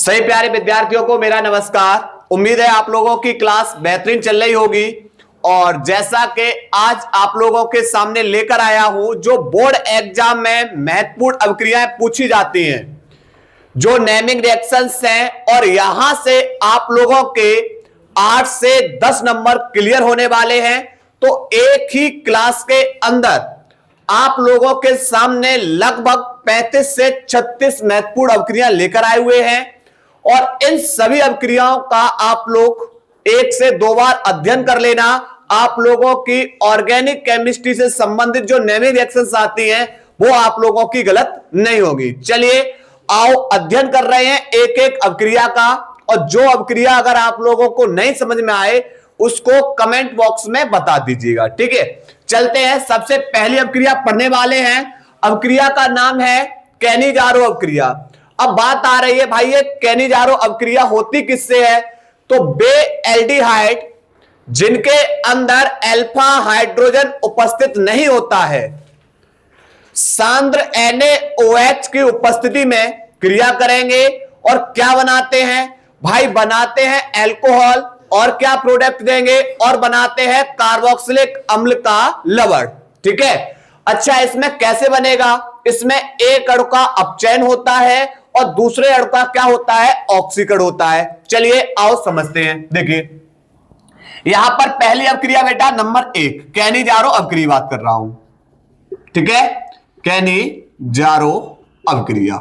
सही प्यारे विद्यार्थियों को मेरा नमस्कार। उम्मीद है आप लोगों की क्लास बेहतरीन चल रही होगी। और जैसा कि आज आप लोगों के सामने लेकर आया हूं, जो बोर्ड एग्जाम में महत्वपूर्ण अभिक्रियाएं पूछी जाती हैं, जो नेमिंग रिएक्शंस हैं, और यहां से आप लोगों के 8 से 10 नंबर क्लियर होने वाले हैं। तो एक ही क्लास के अंदर आप लोगों के सामने लगभग 35 से 36 महत्वपूर्ण अभिक्रियाएं लेकर आए हुए हैं, और इन सभी अभिक्रियाओं का आप लोग 1 से 2 बार अध्ययन कर लेना। आप लोगों की ऑर्गेनिक केमिस्ट्री से संबंधित जो नेमिंग रिएक्शंस आती हैं वो आप लोगों की गलत नहीं होगी। चलिए आओ अध्ययन कर रहे हैं एक एक अभिक्रिया का, और जो अभिक्रिया अगर आप लोगों को नहीं समझ में आए उसको कमेंट बॉक्स में बता दीजिएगा, ठीक है। चलते हैं, सबसे पहली अभिक्रिया पढ़ने वाले हैं। अभिक्रिया का नाम है कैनिजारो अभिक्रिया। अब बात आ रही है भाई, ये कैनिजारो अभिक्रिया होती किससे है? तो बे एल्डिहाइड जिनके अंदर अल्फा हाइड्रोजन उपस्थित नहीं होता है, सांद्र NaOH की उपस्थिति में क्रिया करेंगे और क्या बनाते हैं भाई? बनाते हैं अल्कोहल, और क्या प्रोडक्ट देंगे? और बनाते हैं कार्बोक्सिलिक अम्ल का लवण, ठीक है। अच्छा, इसमें कैसे बनेगा? इसमें एक अणु का अपचयन होता है और दूसरे अणु का क्या होता है? ऑक्सीकरण होता है। चलिए आओ समझते हैं। देखिए यहां पर पहली अभिक्रिया बेटा नंबर 1 कैनिजारो अभिक्रिया बात कर रहा हूं, ठीक है। कैनिजारो अभिक्रिया,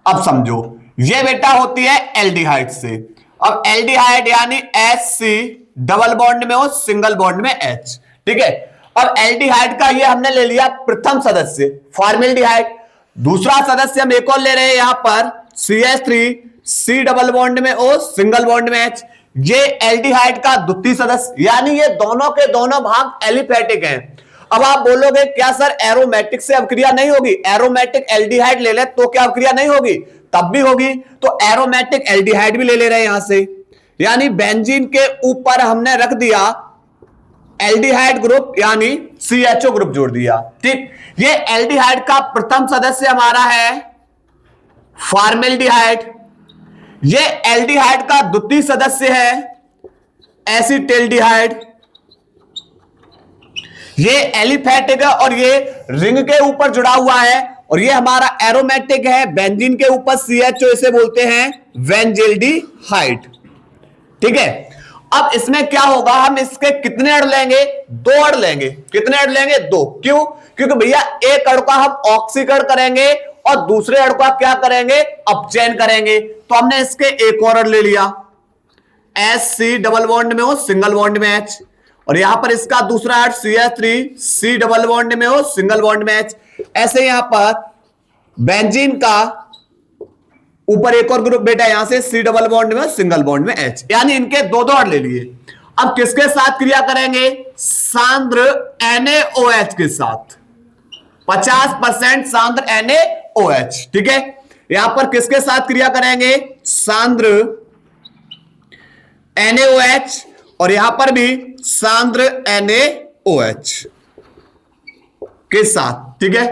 अब समझो, ये बेटा होती है एल्डिहाइड से। अब एल्डिहाइड यानी HC डबल बॉन्ड में हो, सिंगल बॉन्ड में H, ठीक है। अब एल्डिहाइड का ये हमने ले लिया प्रथम सदस्य फॉर्मेल्डिहाइड। दूसरा सदस्य हम एक और ले रहे हैं यहां पर CH3 C डबल बॉन्ड में O, सिंगल बॉन्ड में H। ये एल्डिहाइड का द्वितीय सदस्य, यानी ये दोनों के दोनों भाग एलिफेटिक हैं। अब आप बोलोगे क्या सर एरोमेटिक से अभिक्रिया नहीं होगी? एरोमेटिक एल्डिहाइड ले ले तो क्या अभिक्रिया नहीं होगी? तब भी होगी। तो एरोमेटिक एल्डिहाइड भी ले ले रहे हैं यहां से, यानी बेंजीन के ऊपर हमने रख दिया एल्डिहाइड ग्रुप, यानी CHO ग्रुप जोड़ दिया, ठीक। ये एल्डिहाइड का प्रथम सदस्य हमारा है फॉर्मेल्डिहाइड। ये एल्डिहाइड का द्वितीय सदस्य है एसिटेल्डिहाइड। ये एलिफेटिक है और ये रिंग के ऊपर जुड़ा हुआ है, और ये हमारा एरोमेटिक है, बेंजीन के ऊपर CHO, इसे बोलते हैं बेंजील्डिहाइड, ठीक है। अब इसमें क्या होगा? हम इसके कितने अणु लेंगे? 2 अणु लेंगे। कितने अणु लेंगे? 2। क्यों? क्योंकि भैया एक अणु का हम ऑक्सीकरण करेंगे और दूसरे अणु का क्या करेंगे? अपचयन करेंगे। तो हमने इसके एक और अणु ले लिया, HC डबल बॉन्ड में हो, सिंगल बॉन्ड में H, और यहां पर इसका दूसरा अणु CH3 C डबल बॉन्ड में हो, सिंगल बॉन्ड में H। ऐसे यहां पर बेंजीन का ऊपर एक और ग्रुप बेटा यहां से C डबल बॉन्ड में, सिंगल बॉन्ड में H, यानी इनके 2 अणु ले लिए। अब किसके साथ क्रिया करेंगे? सांद्र NaOH के साथ, 50% सांद्र NaOH, ठीक है। यहां पर किसके साथ क्रिया करेंगे? सांद्र NaOH, और यहां पर भी सांद्र NaOH के साथ, ठीक है।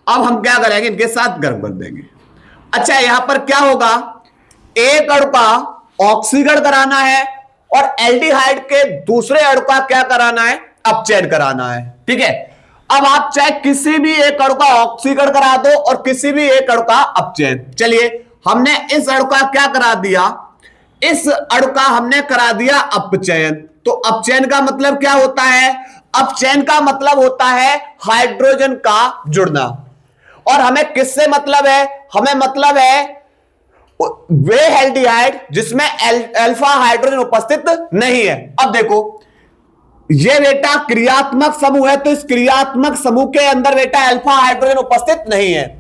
अब हम क्या करेंगे? इनके साथ गर्म कर देंगे। अच्छा, यहां पर क्या होगा? एक अणु का ऑक्सीकरण कराना है और एल्डिहाइड के दूसरे अणु का क्या कराना है? अपचयन कराना है, ठीक है। अब आप चाहे किसी भी एक अणु का ऑक्सीकरण करा दो और किसी भी एक अणु का अपचयन। चलिए, हमने इस अणु का क्या करा दिया? इस अणु का हमने करा दिया अपचयन। तो अपचयन का मतलब क्या होता है? अपचयन का मतलब होता है हाइड्रोजन का जुड़ना। और हमें किससे मतलब है? हमें मतलब है वे एल्डिहाइड जिसमें अल्फा हाइड्रोजन उपस्थित नहीं है। अब देखो, ये बेटा क्रियात्मक समूह है, तो इस क्रियात्मक समूह के अंदर बेटा अल्फा हाइड्रोजन उपस्थित नहीं है।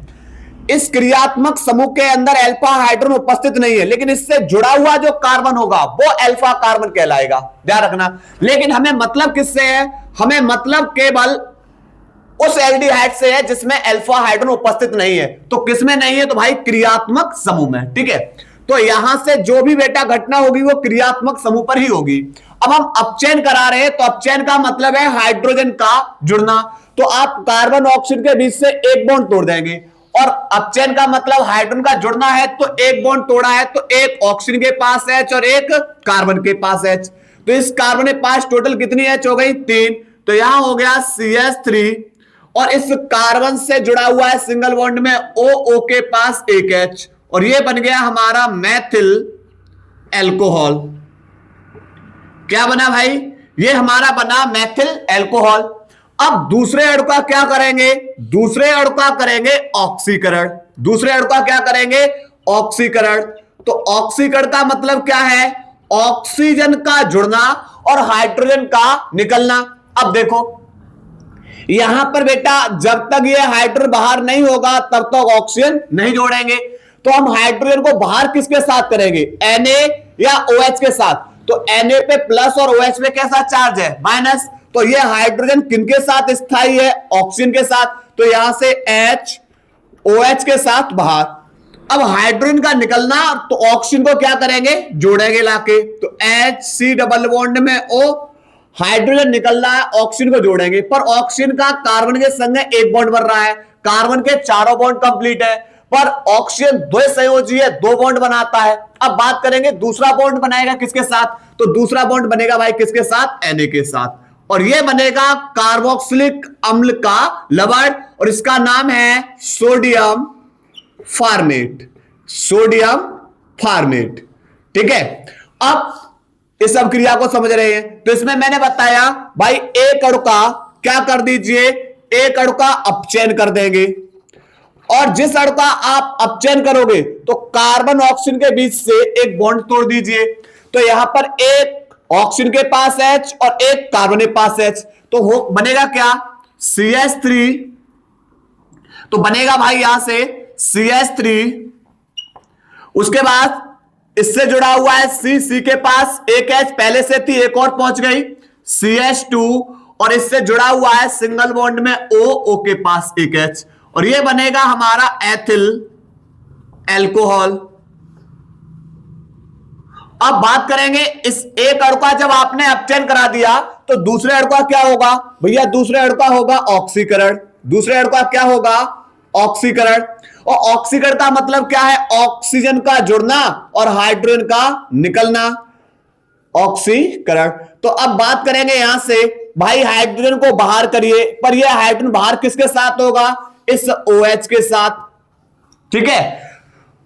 इस क्रियात्मक समूह के अंदर अल्फा हाइड्रोजन उपस्थित नहीं है, लेकिन इससे जुड़ा हुआ जो कार्बन होगा वो अल्फा कार्बन कहलाएगा, ध्यान रखना। लेकिन हमें मतलब किससे है? हमें मतलब केवल उस एल्डिहाइड से है जिसमें अल्फा हाइड्रोजन उपस्थित नहीं है। तो किसमें नहीं है? तो भाई क्रियात्मक समूह में, ठीक है। तो यहां से जो भी बेटा घटना होगी वो क्रियात्मक समूह पर ही होगी। अब हम अपचयन करा रहे हैं, तो अपचयन का मतलब है हाइड्रोजन का जुड़ना। तो आप कार्बन ऑक्सीजन के बीच से एक बॉन्ड तोड़ देंगे और अपचयन का मतलब हाइड्रोजन का जुड़ना है, तो एक बॉन्ड तोड़ा है, तो एक ऑक्सीजन के पास H और एक कार्बन के पास H। तो इस कार्बन के पास टोटल कितनी H हो गई? 3। तो यहां हो गया CH3 और इस कार्बन से जुड़ा हुआ है सिंगल बॉन्ड में OO के पास एक H और ये बन गया हमारा मैथिल एल्कोहल। क्या बना भाई? ये हमारा बना मैथिल एल्कोहल। अब दूसरे अणु का क्या करेंगे? दूसरे अणु का करेंगे ऑक्सीकरण। दूसरे अणु का क्या करेंगे? ऑक्सीकरण। तो ऑक्सीकरण का मतलब क्या है? ऑक्सीजन का जुड़ना और हाइड्रोजन का निकलना। अब देखो यहां पर बेटा जब तक ये हाइड्रोजन बाहर नहीं होगा तब तक ऑक्सीजन नहीं जोड़ेंगे। तो हम हाइड्रोजन को बाहर किसके साथ करेंगे? Na या OH के साथ। तो Na पे प्लस और OH पे कैसा चार्ज है? माइनस। तो ये हाइड्रोजन किनके साथ स्थायी है? ऑक्सीजन के साथ। तो यहां से H OH के साथ बाहर। अब हाइड्रोजन का निकलना, तो ऑक्सीजन को क्या करेंगे? जोड़ेंगे लाके। तो HC डबल बॉन्ड में O, हाइड्रोजन निकल रहा है, ऑक्सीजन को जोड़ेंगे, पर ऑक्सीजन का कार्बन के संग एक बॉन्ड बन रहा है, कार्बन के चारों बॉन्ड कंप्लीट है, पर ऑक्सीजन द्विसंयोजी है, 2 बॉन्ड बनाता है। अब बात करेंगे दूसरा बॉन्ड बनाएगा किसके साथ? तो दूसरा बॉन्ड बनेगा भाई किसके साथ? Na के साथ, और यह बनेगा कार्बोक्सिलिक अम्ल का लवण और इसका नाम है सोडियम फॉर्मेट। Sodium format. ठीक है। अब इस सब क्रिया को समझ रहे हैं। तो इसमें मैंने बताया भाई एक अणु का क्या कर दीजिए? एक अणु का अपचयन कर देंगे, और जिस अणु का आप अपचयन करोगे तो कार्बन ऑक्सीजन के बीच से एक बॉन्ड तोड़ दीजिए। तो यहां पर एक ऑक्सीजन के पास H और एक कार्बन के पास H, तो हो बनेगा क्या? CH3। तो बनेगा भाई यहां से CH3। उसके बाद इससे जुड़ा हुआ है C के पास एक H पहले से थी, एक और पहुंच गई CH2, और इससे जुड़ा हुआ है सिंगल बॉन्ड में O के पास एक H, और ये बनेगा हमारा एथिल एल्कोहल। अब बात करेंगे इस एक अणु का, जब आपने अपचयन करा दिया तो दूसरे अणु का क्या होगा? भैया दूसरे अणु का होगा ऑक्सीकरण। दूसरे अणु का क्या होगा? ऑक्सीकरण। और ऑक्सीकरण का मतलब क्या है? ऑक्सीजन का जुड़ना और हाइड्रोजन का निकलना, ऑक्सीकरण। तो अब बात करेंगे यहां से भाई हाइड्रोजन को बाहर करिए, पर यह हाइड्रोजन बाहर किसके साथ होगा? इस OH के साथ। ठीक है।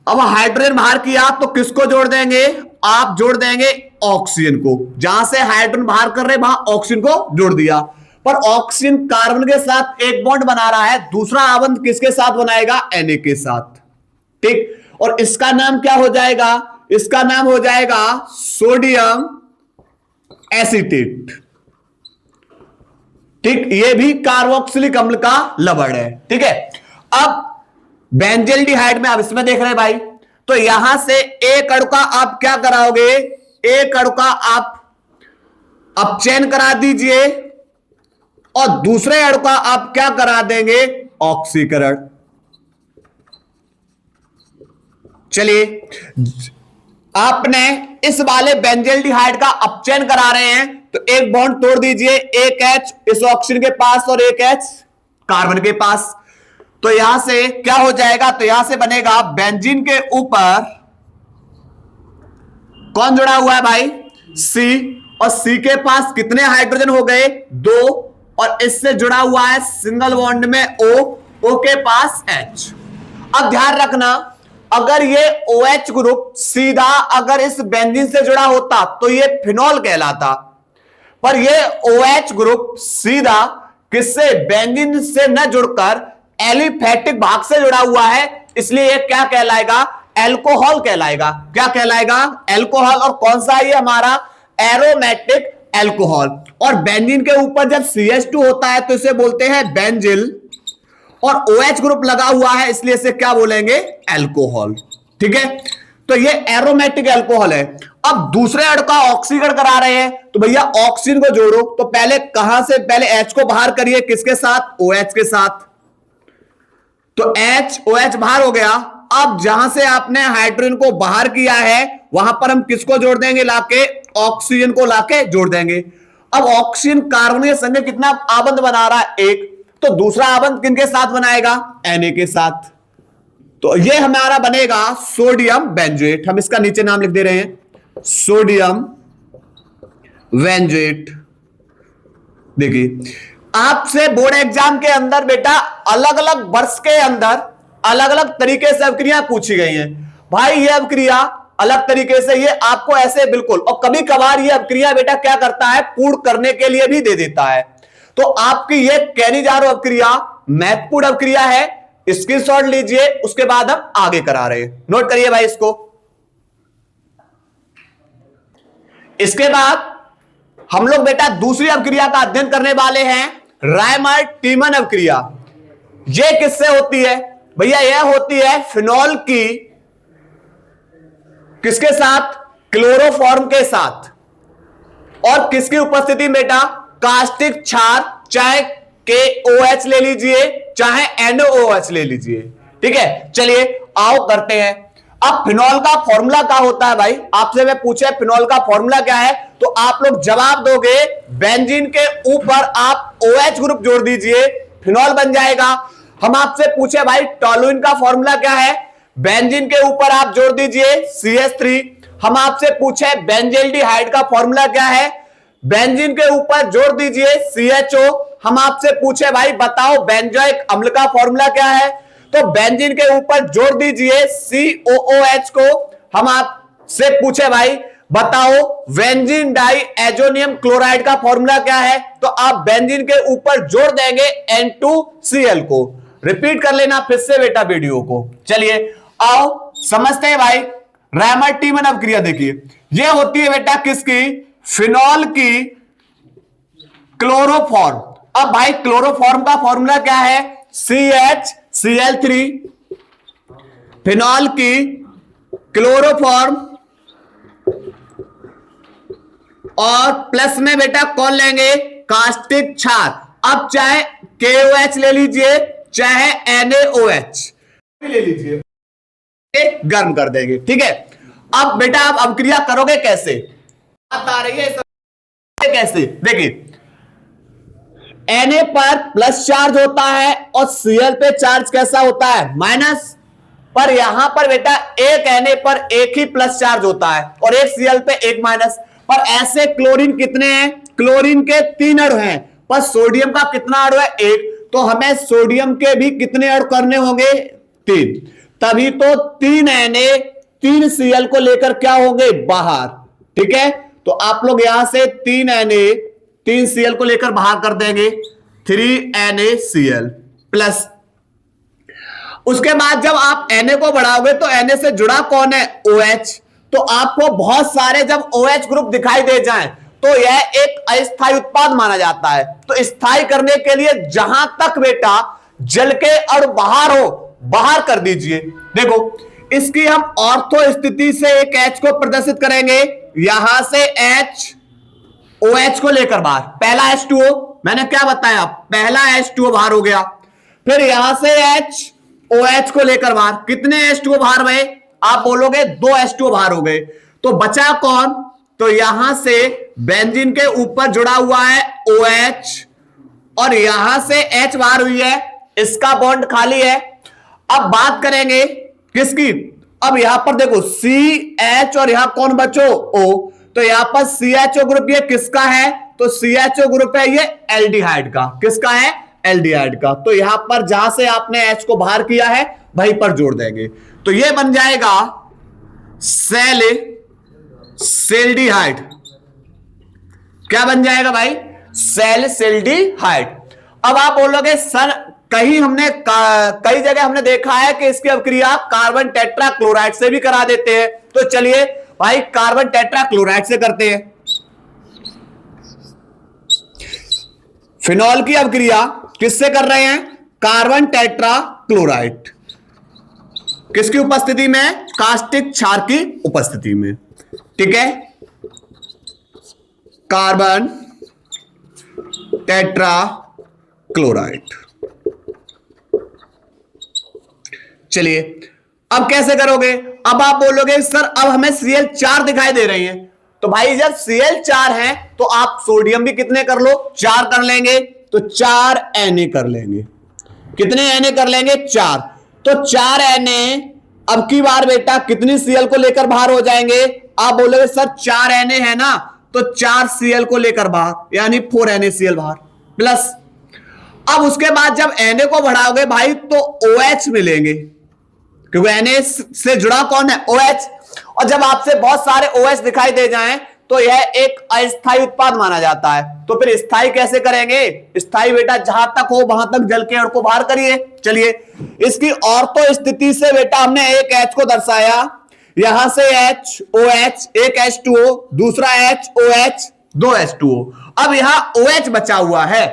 अब हाइड्रोजन बाहर किया तो किसको जोड़ देंगे? आप जोड़ देंगे ऑक्सीजन को। जहां से हाइड्रोजन बाहर कर रहे वहां ऑक्सीजन को जोड़ दिया, पर ऑक्सीजन कार्बन के साथ एक बॉन्ड बना रहा है, दूसरा आबंध किसके साथ बनाएगा? Na के साथ। ठीक। और इसका नाम क्या हो जाएगा? इसका नाम हो जाएगा सोडियम एसीटेट। ठीक। ये भी कार्बोक्सिलिक अम्ल का लवण है। ठीक है। अब बेंजल्डिहाइड में, अब इसमें देख रहे हैं भाई, तो यहां से एक अणु का आप क्या कराओगे? एक अणु का आप अपचयन करा दीजिए और दूसरे अणु का आप क्या करा देंगे? ऑक्सीकरण। चलिए, आपने इस वाले बेंजल्डिहाइड का अपचयन करा रहे हैं तो एक बॉन्ड तोड़ दीजिए, एक H इस ऑक्सीजन के पास और एक H कार्बन के पास। तो यहां से क्या हो जाएगा? तो यहां से बनेगा बेंजीन के ऊपर कौन जुड़ा हुआ है भाई? C, और C के पास कितने हाइड्रोजन हो गए? 2, और इससे जुड़ा हुआ है सिंगल बॉन्ड में O के पास H। अब ध्यान रखना, अगर ये OH ग्रुप सीधा अगर इस बेंजीन से जुड़ा होता तो ये फिनॉल कहलाता, पर ये OH ग्रुप सीधा किससे? बेंजीन से न जुड़कर एलिफेटिक भाग से जुड़ा हुआ है, इसलिए ये क्या कहलाएगा? एल्कोहल कहलाएगा। क्या कहलाएगा? एल्कोहल। और कौन सा है ये? हमारा एरोमेटिक एल्कोहल। और बेंजीन के ऊपर जब CH2 होता है तो इसे बोलते हैं बेंजिल, और OH ग्रुप लगा हुआ है इसलिए इसे क्या बोलेंगे? एल्कोहल। ठीक है। तो ये एरोमेटिक एल्कोहल है। अब दूसरे अणु का ऑक्सीकरण करा रहे हैं तो भैया ऑक्सीजन को जोड़ो, तो पहले कहां से? पहले H को बाहर करिए, किसके साथ? OH के साथ। तो H OH बाहर हो गया। अब जहां से आपने हाइड्रोजन को बाहर किया है वहां पर हम किसको जोड़ देंगे? लाके ऑक्सीजन को लाके जोड़ देंगे। अब ऑक्सीजन कार्बन के संग कितना आबंध बना रहा है? एक। तो दूसरा आबंध किनके साथ बनाएगा? Na के साथ। तो ये हमारा बनेगा सोडियम बेंजोएट। हम इसका नीचे नाम लिख दे रहे हैं सोडियम बेंजोएट। देखिए आपसे बोर्ड एग्जाम के अंदर बेटा अलग अलग वर्ष के अंदर अलग अलग तरीके से अवक्रिया पूछी गई हैं। भाई ये अवक्रिया अलग तरीके से, ये आपको ऐसे बिल्कुल, और कभी कभार ये अवक्रिया बेटा क्या करता है, पूर्ण करने के लिए भी दे देता है। तो आपकी ये कैनिजारो अवक्रिया महत्वपूर्ण अवक्रिया है, स्क्रीनशॉट लीजिए, उसके बाद हम आगे करा रहे हैं। नोट करिए भाई इसको। इसके बाद हम लोग बेटा दूसरी अवक्रिया का अध्ययन करने वाले हैं, रायमर टीमन अवक्रिया। ये किससे होती है भैया? यह होती है फिनॉल की किसके साथ? क्लोरोफॉर्म के साथ। और किसकी उपस्थिति में बेटा? कास्टिक क्षार, चाहे KOH ले लीजिए चाहे NOOH ले लीजिए। ठीक है, चलिए आओ करते हैं। अब फिनॉल का फॉर्मूला क्या होता है भाई? आपसे मैं पूछे फिनॉल का फॉर्मूला क्या है, तो आप लोग जवाब दोगे बेंजीन के ऊपर आप OH ग्रुप जोड़ दीजिए, फिनॉल बन जाएगा। हम आपसे पूछे भाई टॉलुइन का फॉर्मूला क्या है, बेंजीन के ऊपर आप जोड़ दीजिए CH3। हम आपसे पूछे बेंजल्डिहाइड का फॉर्मूला क्या है, बेंजीन के ऊपर जोड़ दीजिए CHO। हम आपसे पूछे भाई बताओ बेंजोइक अम्ल का फॉर्मूला क्या है, तो बेंजीन के ऊपर जोड़ दीजिए COOH को। हम आपसे पूछे भाई बताओ बेंजीन डाई एजोनियम क्लोराइड का फॉर्मूला क्या है, तो आप बेंजीन के ऊपर जोड़ देंगे N2Cl को। रिपीट कर लेना फिर से बेटा वीडियो को। चलिए आओ समझते हैं भाई रायमर टीमन अवक्रिया। देखिए यह होती है बेटा किसकी? फिनॉल की क्लोरोफॉर्म। अब भाई क्लोरोफॉर्म का फॉर्मूला क्या है? CHCl3। फिनॉल की क्लोरोफॉर्म और प्लस में बेटा कौन लेंगे? कास्टिक क्षार। अब चाहे KOH ले लीजिए चाहे NaOH ले लीजिए, गर्म कर देंगे। ठीक है, अब बेटा आप अवक्रिया करोगे कैसे? बात आ रही है कैसे? देखिए Na पर प्लस चार्ज होता है और Cl पे चार्ज कैसा होता है? माइनस। पर यहां पर बेटा एक Na पर एक ही प्लस चार्ज होता है और एक Cl पे एक माइनस। पर ऐसे क्लोरीन कितने हैं? क्लोरीन के 3 अणु हैं, पर सोडियम का कितना अणु है? 1। तो हमें सोडियम के भी कितने अणु करने होंगे? 3। तभी तो 3 Na 3 Cl को लेकर क्या होंगे? बाहर। ठीक है, तो आप लोग यहां से 3 Na 3 Cl को लेकर बाहर कर देंगे, 3 NaCl प्लस। उसके बाद जब आप Na को बढ़ाओगे तो Na से जुड़ा कौन है? OH। तो आपको बहुत सारे जब OH ग्रुप दिखाई दे जाएं तो यह एक अस्थायी उत्पाद माना जाता है। तो स्थायी करने के लिए जहां तक बेटा जल के अणु बाहर हो, बाहर कर दीजिए। देखो इसकी हम ऑर्थो स्थिति से एक H को प्रदर्शित करेंगे, यहां से H OH को लेकर बाहर, पहला H2O, मैंने क्या बताया? पहला H2O बाहर हो गया। फिर यहां से H OH को लेकर बाहर, कितने H2O बाहर हुए? आप बोलोगे 2 H2O बाहर हो गए। तो बचा कौन? तो यहां से बेंजीन के ऊपर जुड़ा हुआ है OH और यहां से H बाहर हुई है, इसका बॉन्ड खाली है। अब बात करेंगे किसकी? अब यहां पर देखो CH और यहां कौन बचो? O। तो यहां पर CHO ग्रुप ये किसका है? तो CHO ग्रुप है ये एल्डिहाइड का। किसका है? एल्डिहाइड का। तो यहां पर जहां से आपने H को बाहर किया है वहीं पर जोड़ देंगे, तो ये बन जाएगा सेल्डिहाइड। क्या बन जाएगा भाई? सेल्डिहाइड। अब आप बोलोगे सर कई जगह हमने देखा है कि इसकी अवक्रिया कार्बन टेट्रा क्लोराइड से भी करा देते हैं। तो चलिए भाई कार्बन टेट्रा क्लोराइड से करते हैं। फिनॉल की अवक्रिया किससे कर रहे हैं? Carbon tetra chloride. किसकी उपस्थिति में? कास्टिक क्षार की उपस्थिति में। ठीक है, कार्बन टेट्रा क्लोराइड। चलिए अब कैसे करोगे? अब आप बोलोगे सर अब हमें Cl4 दिखाई दे रही है, तो भाई जब Cl4 है तो आप सोडियम भी कितने कर लो? 4 कर लेंगे, तो 4 Na कर लेंगे। कितने Na कर लेंगे? 4। तो 4 Na अब की बार बेटा कितनी Cl को लेकर बाहर हो जाएंगे? आप बोलोगे सर 4 Na है ना, तो 4 Cl को लेकर बाहर, यानी 4 NaCl बाहर प्लस। अब उसके बाद जब Na को बढ़ाओगे भाई तो OH मिलेंगे, क्योंकि Na से जुड़ा कौन है? OH। और जब आपसे बहुत सारे OH दिखाई दे जाएं तो यह एक अस्थायी उत्पाद माना जाता है। तो फिर स्थायी कैसे करेंगे? स्थायी बेटा जहां तक हो वहां तक जल के अणु को बाहर करिए। चलिए, इसकी ऑर्थो स्थिति से बेटा हमने एक H को दर्शाया, यहां से H OH, एक H2O, दूसरा H OH, 2 H2O। अब यहां OH बचा हुआ है,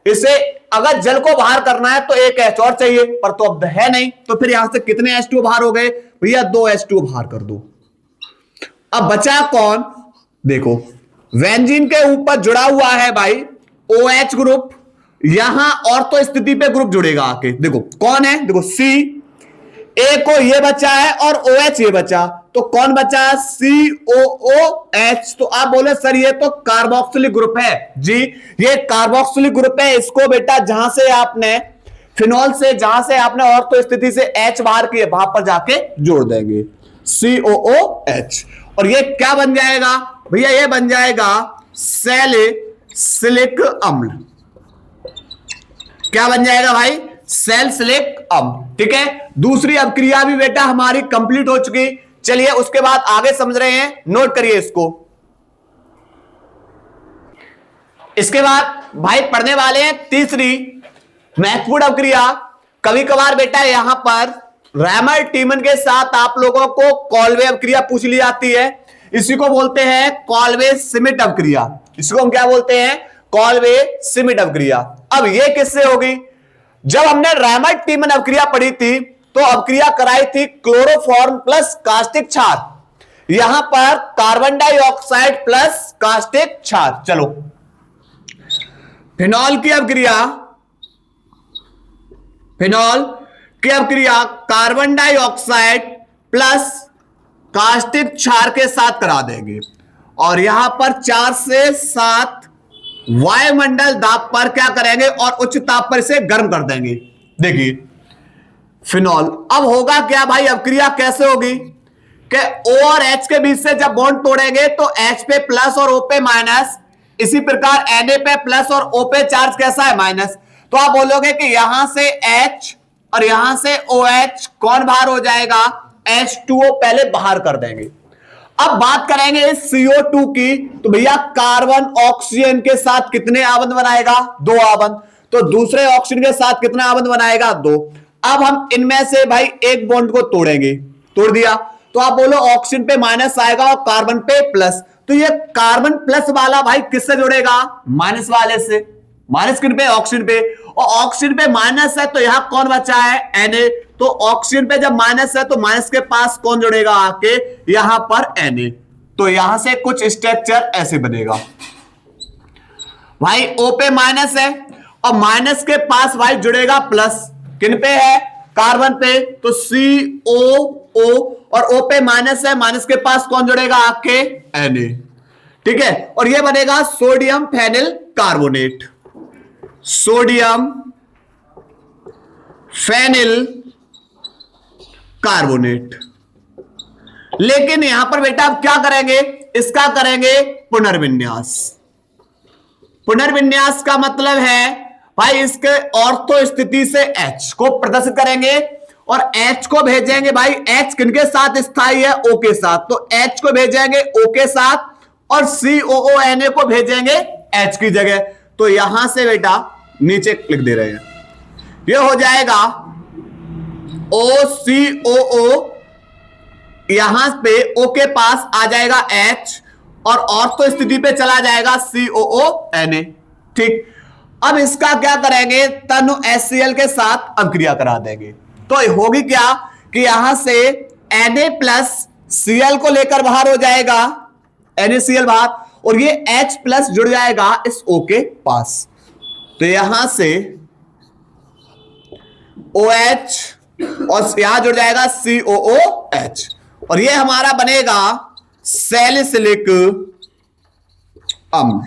इसे अगर जल को बाहर करना है तो एक H और चाहिए, पर तो अब है नहीं, तो फिर यहां से कितने H2O बाहर हो गए भैया? 2 H2O बाहर कर दो। अब बचा कौन? देखो, वेंजीन के ऊपर जुड़ा हुआ है भाई OH ग्रुप, यहां ऑर्थो स्थिति पे ग्रुप जुड़ेगा आके। देखो कौन है? देखो C, A को ये बचा है और OH ये बचा, तो कौन बचा? COOH। तो आप बोले सर ये तो कार्बोक्सिलिक ग्रुप है। जी, ये कार्बोक्सिलिक ग्रुप है। इसको बेटा जहां से आपने फिनॉल से, जहां से आपने ऑर्थो स्थिति से H बाहर किए, वहां पर जाके जोड़ देंगे COOH। और ये क्या बन जाएगा भैया? ये बन जाएगा सैलिसिलिक अम्ल। क्या बन जाएगा भाई? सैलिसिलिक अम्ल। ठीक है, दूसरी अभिक्रिया भी बेटा हमारी कंप्लीट हो चुकी। चलिए उसके बाद आगे समझ रहे हैं, नोट करिए इसको। इसके बाद भाई पढ़ने वाले हैं तीसरी महत्वपूर्ण अभिक्रिया। कभी कभार बेटा यहां पर रैमर टीमन के साथ आप लोगों को कॉलवे अभिक्रिया पूछ ली जाती है। इसी को बोलते हैं कॉलवे सिमिट अभिक्रिया। इसको हम क्या बोलते हैं? कॉलवे सिमिट अभिक्रिया। अब ये किससे होगी? जब हमने रैमर टीमन अभिक्रिया पढ़ी थी तो अभिक्रिया कराई थी क्लोरोफॉर्म प्लस कास्टिक क्षार, यहां पर कार्बन डाइऑक्साइड प्लस कास्टिक क्षार। चलो, फिनॉल की अभिक्रिया, फिनॉल की अभिक्रिया कार्बन डाइऑक्साइड प्लस कास्टिक क्षार के साथ करा देंगे, और यहां पर 4 से 7 वायुमंडल दाब पर क्या करेंगे और उच्च ताप पर इसे गर्म कर देंगे। देखिए फिनॉल, अब होगा क्या भाई? अभिक्रिया कैसे होगी कि O और H के बीच से जब बॉन्ड तोड़ेंगे तो H पे प्लस और O पे माइनस, इसी प्रकार Na पे प्लस और O पे चार्ज कैसा है? माइनस। तो आप बोलोगे कि यहां से H और यहां से OH कौन बाहर हो जाएगा? H2O पहले बाहर कर देंगे। अब बात करेंगे CO2 की, तो भैया कार्बन ऑक्सीजन के साथ कितने आबंध बनाएगा? 2 आबंध। तो दूसरे ऑक्सीजन के साथ कितना आबंध बनाएगा? 2। अब हम इनमें से भाई एक बॉन्ड को तोड़ेंगे, तोड़ दिया, तो आप बोलो ऑक्सीजन पे माइनस आएगा और कार्बन पे प्लस। तो ये कार्बन प्लस वाला भाई किससे जुड़ेगा? माइनस वाले से। माइनस किन पे? ऑक्सीजन पे। और ऑक्सीजन पे माइनस है तो यहां कौन बचा है? Na। तो ऑक्सीजन पे जब माइनस है तो माइनस के पास कौन जुड़ेगा आके? यहां पर Na। तो यहां से कुछ स्ट्रक्चर ऐसे बनेगा भाई। O पे माइनस है और माइनस के पास भाई जुड़ेगा प्लस, किन पे है? कार्बन पे। तो COO, और O पे माइनस है, माइनस के पास कौन जुड़ेगा आपके? Na। ठीक है, और ये बनेगा sodium phenyl carbonate, sodium phenyl carbonate. लेकिन यहां पर बेटा आप क्या करेंगे? इसका करेंगे पुनर्विन्यास। पुनर्विन्यास का मतलब है भाई इसके ऑर्थो स्थिति से H को प्रदर्शित करेंगे और H को भेजेंगे भाई। H किनके साथ स्थायी है? O के साथ। तो H को भेजेंगे O के साथ और COONA को भेजेंगे H की जगह। तो यहां से बेटा नीचे लिख दे रहे हैं, ये हो जाएगा OCOO, यहां पे O के पास आ जाएगा H और ऑर्थो स्थिति पे चला जाएगा COONA। ठीक, अब इसका क्या करेंगे? तनु HCl के साथ अभिक्रिया करा देंगे। तो होगी क्या कि यहां से Na प्लस Cl को लेकर बाहर हो जाएगा, NaCl बाहर, और ये H प्लस जुड़ जाएगा इस O के पास। तो यहां से OH और यहां जुड़ जाएगा COOH, और ये हमारा बनेगा सैलिसिलिक अम्ल।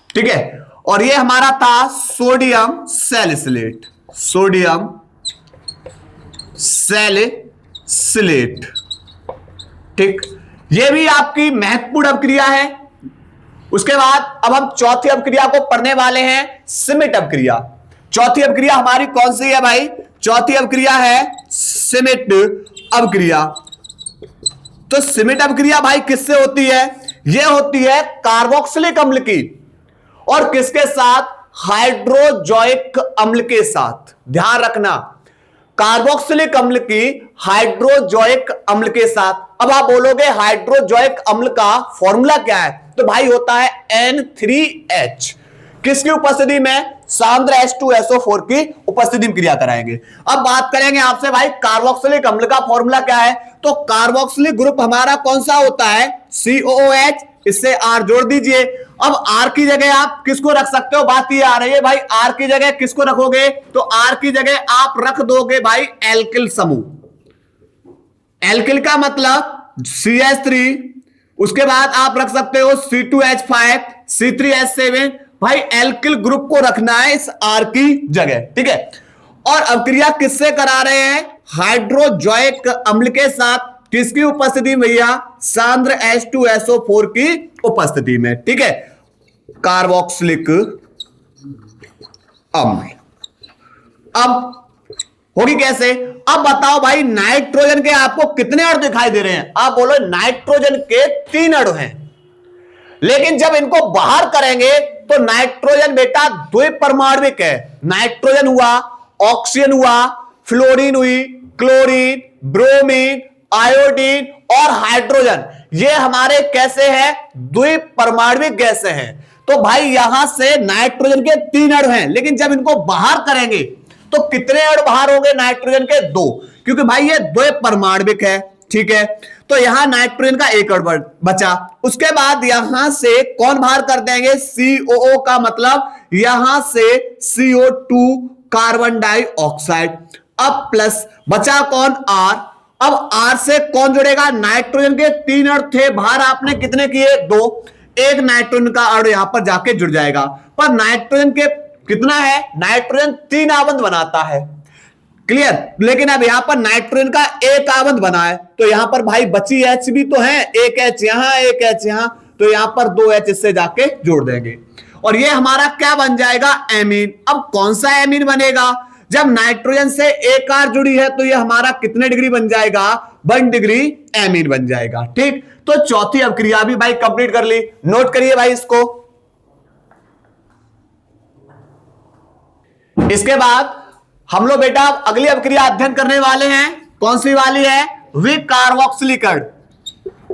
ठीक है, और ये हमारा था सोडियम सैलिसिलेट, सोडियम सैलिसिलेट। ठीक, ये भी आपकी महत्वपूर्ण अपक्रिया है। उसके बाद अब हम चौथी अपक्रिया को पढ़ने वाले हैं, सिमिट अपक्रिया। चौथी अपक्रिया हमारी कौन सी है भाई? चौथी अपक्रिया है सिमिट अपक्रिया। तो सिमिट अपक्रिया भाई किससे होती है? यह होती है कार्बोक्सिलिक अम्ल की, और किसके साथ? हाइड्रोजोइक अम्ल के साथ। ध्यान रखना, कार्बोक्सिलिक अम्ल की हाइड्रोजोइक अम्ल के साथ। अब आप बोलोगे हाइड्रोजोइक अम्ल का फॉर्मूला क्या है? तो भाई होता है N3H। किसकी उपस्थिति में? सांद्र H2SO4 की उपस्थिति में क्रिया कराएंगे। अब बात करेंगे आपसे भाई कार्बोक्सिलिक अम्ल का फॉर्मूला क्या है। तो कार्बोक्सिलिक ग्रुप हमारा कौन सा होता है? COOH, इससे R जोड़ दीजिए। अब R की जगह आप किसको रख सकते हो? बात ये आ रही है भाई, R की जगह किसको रखोगे? तो R की जगह आप रख दोगे भाई एल्किल समूह। एल्किल का मतलब CH3, उसके बाद आप रख सकते हो C2H5, C3H7। भाई एल्किल ग्रुप को रखना है इस R की जगह, ठीक है। और अपक्रिया किससे करा रहे हैं? हाइड्रोजोइक अम्ल के साथ। किसकी उपस्थिति में भैया? सांद्र H2SO4 की उपस्थिति में, ठीक है। कार्बोक्सिलिक अम्ल अब होगी कैसे? अब बताओ भाई, नाइट्रोजन के आपको कितने अणु दिखाई दे रहे हैं? आप बोलो नाइट्रोजन के 3 अणु हैं, लेकिन जब इनको बाहर करेंगे तो नाइट्रोजन बेटा द्विपरमाणविक है। नाइट्रोजन हुआ, ऑक्सीजन हुआ, फ्लोरीन हुई, क्लोरीन, ब्रोमीन, आयोडीन और हाइड्रोजन, ये हमारे कैसे हैं? द्विपरमाणविक गैसें हैं। तो भाई यहां से नाइट्रोजन के 3 अणु हैं, लेकिन जब इनको बाहर करेंगे तो कितने अणु बाहर होंगे? नाइट्रोजन के 2, क्योंकि भाई ये द्विपरमाणविक है, ठीक है। तो यहां नाइट्रोजन का 1 अणु बचा। उसके बाद यहां से कौन बाहर कर देंगे? COO का मतलब यहां से CO2 कार्बन डाइऑक्साइड। अब प्लस बचा कौन? R। अब R से कौन जुड़ेगा? नाइट्रोजन के 3 अणु थे बाहर, आपने कितने किए? 2। एक नाइट्रोजन का अणु यहां पर जाके जुड़ जाएगा। पर नाइट्रोजन के कितना है? नाइट्रोजन 3 आबंध बनाता है, क्लियर। लेकिन अब यहां पर नाइट्रोजन का 1 आबंध बना है, तो यहां पर भाई बची H भी तो है, 1 H यहां, 1 H यहां, तो यहां पर 2 H इससे जाके जोड़ देंगे, और ये हमारा क्या बन जाएगा? एमीन। अब कौन सा एमीन बनेगा? जब नाइट्रोजन से 1 R जुड़ी है तो ये हमारा कितने डिग्री बन जाएगा? 1 डिग्री एमीन बन जाएगा, ठीक। तो चौथी अपक्रिया भी भाई कंप्लीट कर ली। नोट करिए भाई इसको। इसके बाद हम लोग बेटा अगली अपक्रिया अध्ययन करने वाले हैं। कौन सी वाली है? विकार्बोक्सिलीकरण।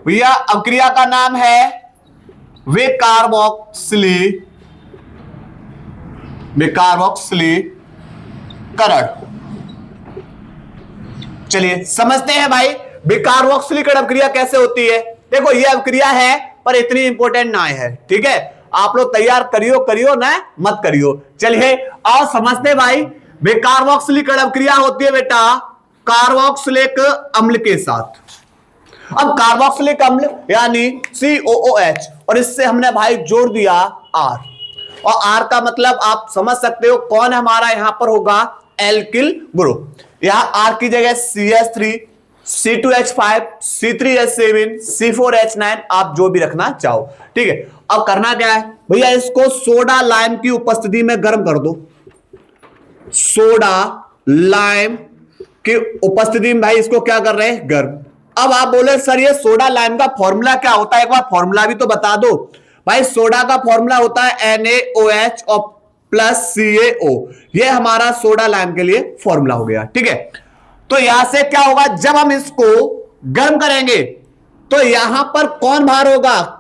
भैया अपक्रिया का नाम है विकार्बोक्सिलीकरण। चलिए समझते हैं भाई विकार्बोक्सिलीकरण अपक्रिया कैसे होती है। देखो ये अपक्रिया है पर इतनी इंपॉर्टेंट ना है, ठीक है। आप लोग तैयार करियो ना मत करियो। चलिए और समझते भाई, विकार्बोक्सिलीकरण अपक्रिया होती है बेटा कार्बोक्सिलिक अम्ल के साथ। अब कार्बोक्सिलिक अम्ल यानी COOH, और इससे हमने भाई जोड़ दिया R, और R का मतलब आप समझ सकते हो कौन हमारा यहां पर होगा? Alkyl group. यहां R की जगह CH3, C2H5, C3H7, C4H9 आप जो भी रखना चाहो, ठीक है। अब करना क्या है भैया? इसको सोडा लाइम की उपस्थिति में गर्म कर दो। सोडा लाइम की उपस्थिति में भाई इसको क्या कर रहे हैं? गर्म। अब आप बोले सर ये सोडा लाइम का फॉर्मूला क्या होता है? एक बार फॉर्मूला भी तो बता दो भाई। सोडा का फॉर्मूला होता है NaOH और प्लस CaO। ये हमारा सोडा लाइम के लिए फॉर्मूला हो गया, ठीक है। तो यहां से क्या होगा? जब हम इसको गर्म करेंगे तो यहां पर कौन बाहर होगा?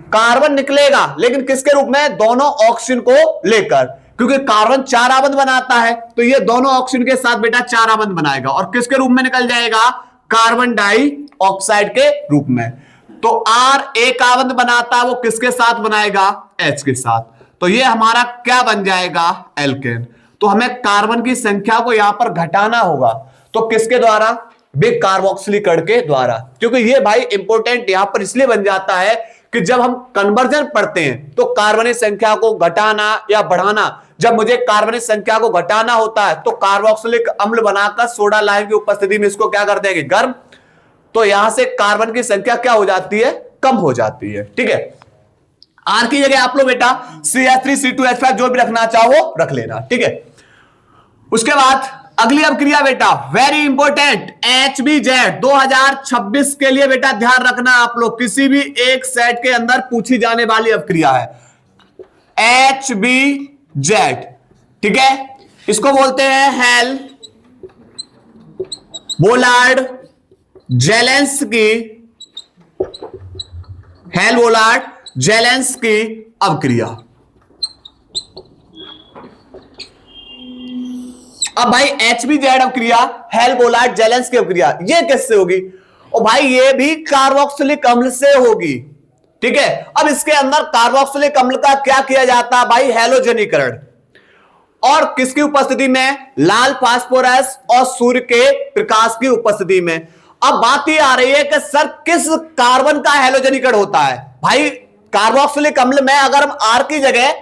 कार्बन निकलेगा, लेकिन किसके रूप में? दोनों ऑक्सीजन को लेकर, क्योंकि कार्बन 4 आबंध बनाता है, तो ये दोनों ऑक्सीजन के साथ बेटा 4 आबंध बनाएगा, और किसके रूप में निकल जाएगा? कार्बन डाइऑक्साइड के रूप में। तो R 1 आबंध बनाता है, वो किसके साथ बनाएगा? H के साथ। तो ये हमारा क्या बन जाएगा? एल्केन। तो हमें कार्बन की संख्या को यहां पर घटाना होगा, तो किसके द्वारा? विकार्बोक्सिलीकरण के द्वारा। क्योंकि ये भाई इंपॉर्टेंट यहां पर इसलिए बन जाता है कि जब हम कन्वर्जन पढ़ते हैं तो कार्बनिक संख्या को घटाना या बढ़ाना, जब मुझे कार्बनिक संख्या को घटाना होता है तो कार्बोक्सिलिक अम्ल बनाकर सोडा लाइम की उपस्थिति में इसको क्या कर देंगे, गर्म, तो यहां से कार्बन की संख्या क्या हो जाती है, कम हो जाती है। ठीक है, आर की जगह आप लोग बेटा CH3C2H5 जो भी रखना चाहो रख लेना। ठीक है, उसके बाद अगली अभिक्रिया बेटा वेरी इंपॉर्टेंट HBZ 2026 के लिए बेटा ध्यान रखना आप लोग, किसी भी एक सेट के अंदर पूछी जाने वाली अभिक्रिया है HBZ। ठीक है, इसको बोलते हैं Hell Volhard Zelinsky, Hell Volhard Zelinsky अभिक्रिया। अब भाई HBZ अभिक्रिया, हेल बोलार्ड जेलेंस्की अभिक्रिया, ये किससे होगी? और भाई ये भी कार्बोक्सिलिक अम्ल से होगी। ठीक है, अब इसके अंदर कार्बोक्सिलिक अम्ल का क्या किया जाता है भाई, हैलोजनीकरण, और किसकी उपस्थिति में, लाल फास्फोरस और सूर्य के प्रकाश की उपस्थिति में। अब बात ये आ रही है कि सर किस कार्बन का हैलोजनीकरण होता है? भाई कार्बोक्सिलिक अम्ल में अगर हम आर की जगह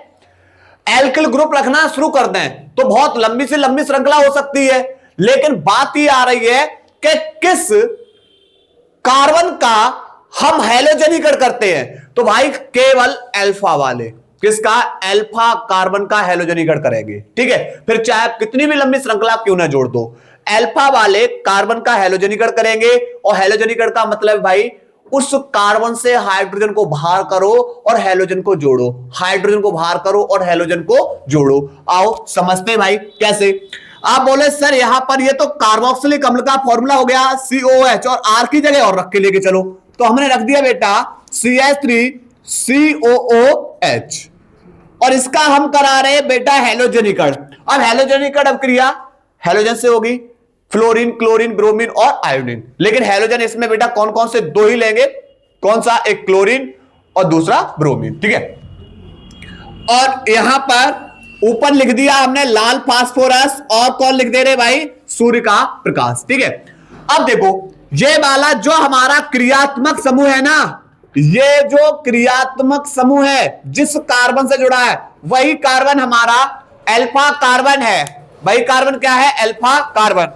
एल्किल ग्रुप रखना शुरू कर दें तो बहुत लंबी से लंबी श्रृंखला हो सकती है, लेकिन बात ये आ रही है कि किस कार्बन का हम हैलोजनीकरण करते हैं, तो भाई केवल अल्फा वाले, किसका, अल्फा कार्बन का हैलोजनीकरण करेंगे। ठीक है, फिर चाहे कितनी भी लंबी श्रृंखला क्यों ना जोड़ दो, अल्फा वाले कार्बन का हैलोजनीकरण करेंगे। और हैलोजनीकरण का मतलब भाई उस कार्बन से हाइड्रोजन को बाहर करो और हैलोजन को जोड़ो, हाइड्रोजन को बाहर करो और हैलोजन को जोड़ो। आओ समझते भाई कैसे। आप बोले सर यहां पर ये तो कार्बोक्सिलिक अम्ल का फॉर्मूला हो गया COH, और आर की जगह और रख के लेके चलो, तो हमने रख दिया बेटा CH3COOH, और इसका हम करा रहे बेटा हैलोजनीकरण। अब हैलोजनीकरण अभिक्रिया हैलोजन से होगी, फ्लोरीन, क्लोरीन, ब्रोमीन और आयोडीन, लेकिन हैलोजन इसमें बेटा कौन कौन से, दो ही लेंगे, कौन सा, एक क्लोरीन और दूसरा ब्रोमीन। ठीक है, और यहां पर ऊपर लिख दिया हमने लाल फास्फोरस, और कौन लिख दे रहे भाई, सूर्य का प्रकाश। ठीक है, अब देखो ये वाला जो हमारा क्रियात्मक समूह है ना, ये जो क्रियात्मक समूह है जिस कार्बन से जुड़ा है वही कार्बन हमारा अल्फा कार्बन है। वही कार्बन क्या है, अल्फा कार्बन।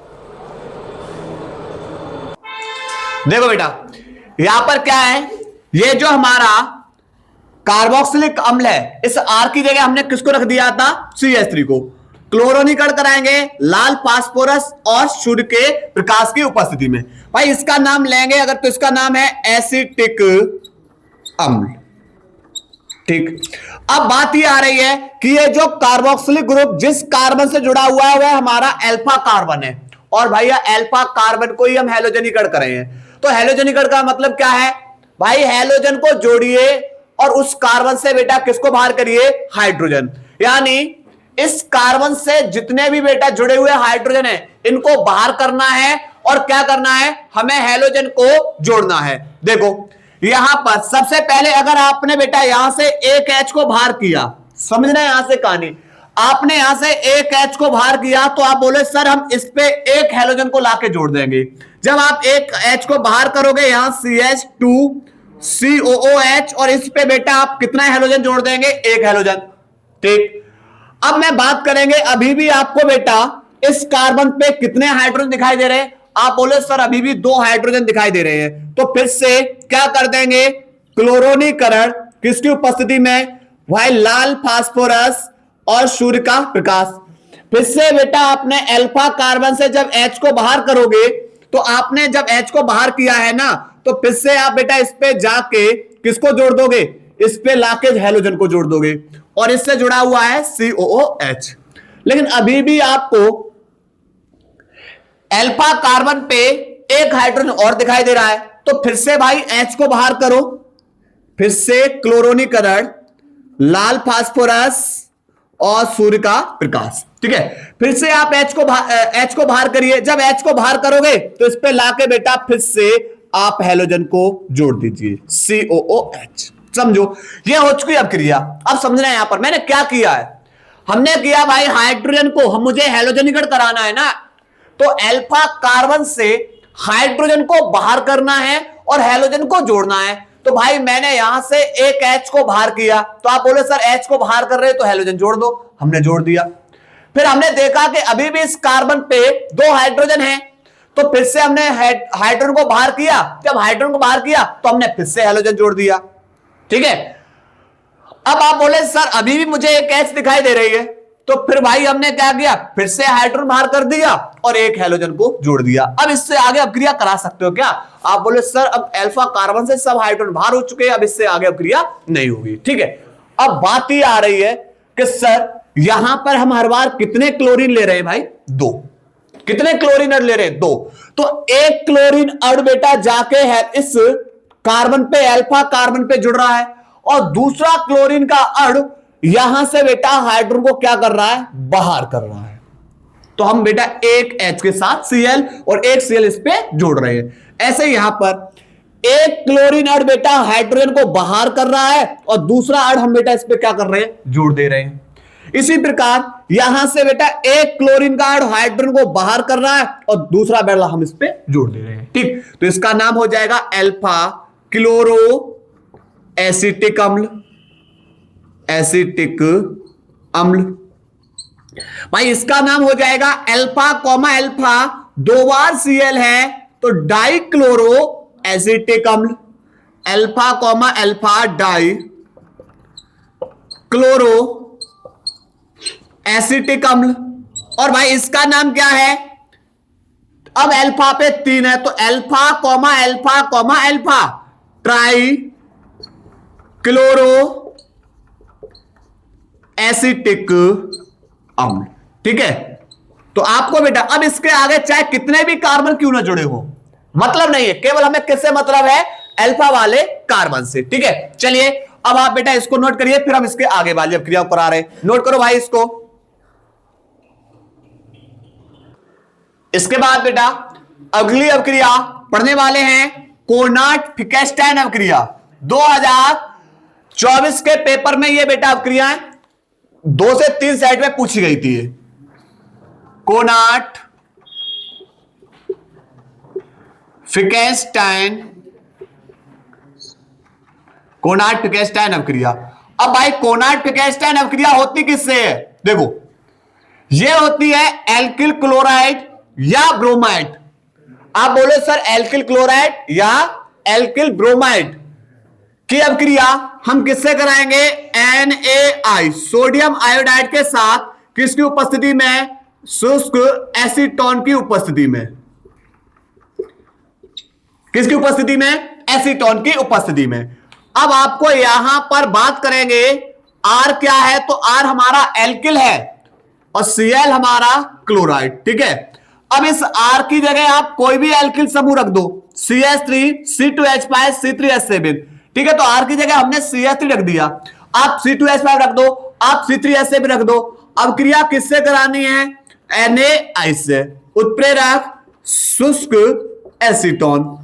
देखो बेटा यहां पर क्या है, ये जो हमारा कार्बोक्सिलिक अम्ल है, इस आर की जगह हमने किसको रख दिया था, CH3 को। क्लोरोनीकरण कराएंगे लाल फास्फोरस और सूर्य के प्रकाश की उपस्थिति में। भाई इसका नाम लेंगे अगर तो इसका नाम है एसिटिक अम्ल। ठीक, अब बात ये आ रही है कि ये जो कार्बोक्सिलिक ग्रुप जिस कार्बन से जुड़ा हुआ है वह हमारा अल्फा कार्बन है, और भैया अल्फा कार्बन को ही हम हैलोजनीकरण कर रहे हैं। तो हैलोजनीकरण का मतलब क्या है भाई, हैलोजन को जोड़िए और उस कार्बन से बेटा किसको बाहर करिए, हाइड्रोजन। यानी इस कार्बन से जितने भी बेटा जुड़े हुए हाइड्रोजन है इनको बाहर करना है, और क्या करना है, हमें हैलोजन को जोड़ना है। देखो यहां पर सबसे पहले अगर आपने बेटा यहां से एक H को बाहर किया, समझना यहां से कहानी, आपने यहां से एक H को बाहर किया तो आप बोले सर हम इस पे एक हैलोजन को लाके जोड़ देंगे। जब आप एक H को बाहर करोगे यहां CH2COOH, और इस पे बेटा आप कितना हैलोजन जोड़ देंगे, एक हैलोजन। ठीक, अब मैं बात करेंगे अभी भी आपको बेटा इस कार्बन पे कितने हाइड्रोजन दिखाई दे रहे हैं, आप बोले सर अभी भी 2 हाइड्रोजन दिखाई दे रहे हैं, तो फिर से क्या कर देंगे, क्लोरोनीकरण किसकी उपस्थिति में, भाई लाल फास्फोरस और सूर्य का प्रकाश। फिर से बेटा आपने अल्फा कार्बन से जब H को बाहर करोगे, तो आपने जब H को बाहर किया है ना, तो फिर से आप बेटा इस पे जाके किसको जोड़ दोगे, इस पे लाके हैलोजन को जोड़ दोगे, और इससे जुड़ा हुआ है COOH। लेकिन अभी भी आपको अल्फा कार्बन पे एक हाइड्रोजन और दिखाई दे रहा है, तो फिर से भाई H को बाहर करो, फिर से क्लोरोनीकरण लाल फास्फोरस और सूर्य का प्रकाश। ठीक है, फिर से आप H को बाहर करिए, जब H को बाहर करोगे तो इस पे लाके बेटा फिर से आप हैलोजन को जोड़ दीजिए COOH। समझो ये हो चुकी अब क्रिया। अब समझना है यहां पर मैंने क्या किया है, हमने किया भाई हाइड्रोजन को हम मुझे हैलोजनीकरण कराना है ना, तो अल्फा कार्बन से हाइड्रोजन को बाहर करना है और हैलोजन को जोड़ना है। तो भाई मैंने यहां से एक H को बाहर किया, तो आप बोले सर H को बाहर कर रहे तो हेलोजन जोड़ दो, हमने जोड़ दिया। फिर हमने देखा कि अभी भी इस कार्बन पे 2 हाइड्रोजन है, तो फिर से हमने हाइड्रोजन को बाहर किया। जब हाइड्रोजन को बाहर किया तो हमने फिर से हेलोजन जोड़ दिया। ठीक है, अब आप बोले सर अभी भी मुझे एक H दिखाई दे रही है, तो फिर भाई हमने क्या किया, फिर से हाइड्रोजन बाहर कर दिया और एक हेलोजन को जोड़ दिया। अब इससे आगे अपक्रिया करा सकते हो क्या? आप बोले सर अब अल्फा कार्बन से सब हाइड्रोजन बाहर हो चुके हैं, अब इससे आगे अपक्रिया नहीं होगी। ठीक है, अब बात ये आ रही है कि सर यहां पर हम हर बार कितने क्लोरीन ले रहे हैं भाई? 2। कितने क्लोरीन अणु ले रहे हैं? 2। तो एक क्लोरीन अणु बेटा जाके है इस कार्बन पे, अल्फा कार्बन पे जुड़ रहा है, और दूसरा क्लोरीन का अणु यहां से बेटा हाइड्रोजन को क्या कर रहा है? बाहर कर रहा है। तो हम बेटा एक H के साथ Cl और एक Cl इस पे जोड़ रहे हैं। ऐसे यहां पर एक क्लोरीन अणु बेटा हाइड्रोजन को बाहर कर रहा है और दूसरा अणु हम बेटा इस पे क्या कर रहे हैं? जोड़ दे रहे हैं। इसी प्रकार यहां से बेटा एक क्लोरीन का अणु हाइड्रोजन को बाहर कर रहा है और दूसरा बेटा हम इस पे जोड़ दे रहे हैं। ठीक, तो इसका नाम हो जाएगा अल्फा क्लोरो एसिटिक अम्ल। एसिटिक अम्ल भाई इसका नाम हो जाएगा अल्फा कॉमा अल्फा 2 बार Cl है तो डाई क्लोरो एसिटिक अम्ल। Alpha comma alpha die chloro acetic अम्ल। और भाई इसका नाम क्या है? अब अल्फा पे 3 है तो alpha comma alpha try chloro acetic अम्ल। ठीक है, तो आपको बेटा अब इसके आगे चाहे कितने भी कार्बन क्यों ना जुड़े हो मतलब नहीं है, केवल हमें किससे मतलब है? अल्फा वाले कार्बन से। ठीक है, चलिए अब आप बेटा इसको नोट करिए, फिर हम इसके आगे वाली अपक्रिया करा रहे हैं। नोट करो भाई इसको। इसके बाद बेटा अगली अपक्रिया पढ़ने वाले हैं कोनाट-फिकेस्टाइन अपक्रिया। 2024 के पेपर में ये बेटा अपक्रियाएं 2 से 3 साइड में पूछी गई थी। कोनाट फिकेस्टाइन अपक्रिया। अब भाई कोनाट फिकेस्टाइन अपक्रिया होती किससे है? देखो ये होती है एल्किल क्लोराइड या ब्रोमाइड। आप बोले सर एल्किल क्लोराइड या एल्किल ब्रोमाइड की अपक्रिया हम किससे कराएंगे? NaI सोडियम आयोडाइड के साथ किसकी उपस्थिति में? शुष्क एसीटोन की उपस्थिति में। किसकी उपस्थिति में? एसीटोन की उपस्थिति में। अब आपको यहां पर बात करेंगे R क्या है, तो R हमारा एल्किल है और Cl हमारा क्लोराइड। ठीक है, अब इस R की जगह आप कोई भी एल्किल समूह रख दो, CH3 C2H5 C3H7। ठीक है, तो R की जगह हमने CH3 रख दिया, आप C2H5 रख दो, आप C3H7 रख दो। अब क्रिया किससे करानी है? NaI से, उत्प्रेरक शुष्क एसीटोन।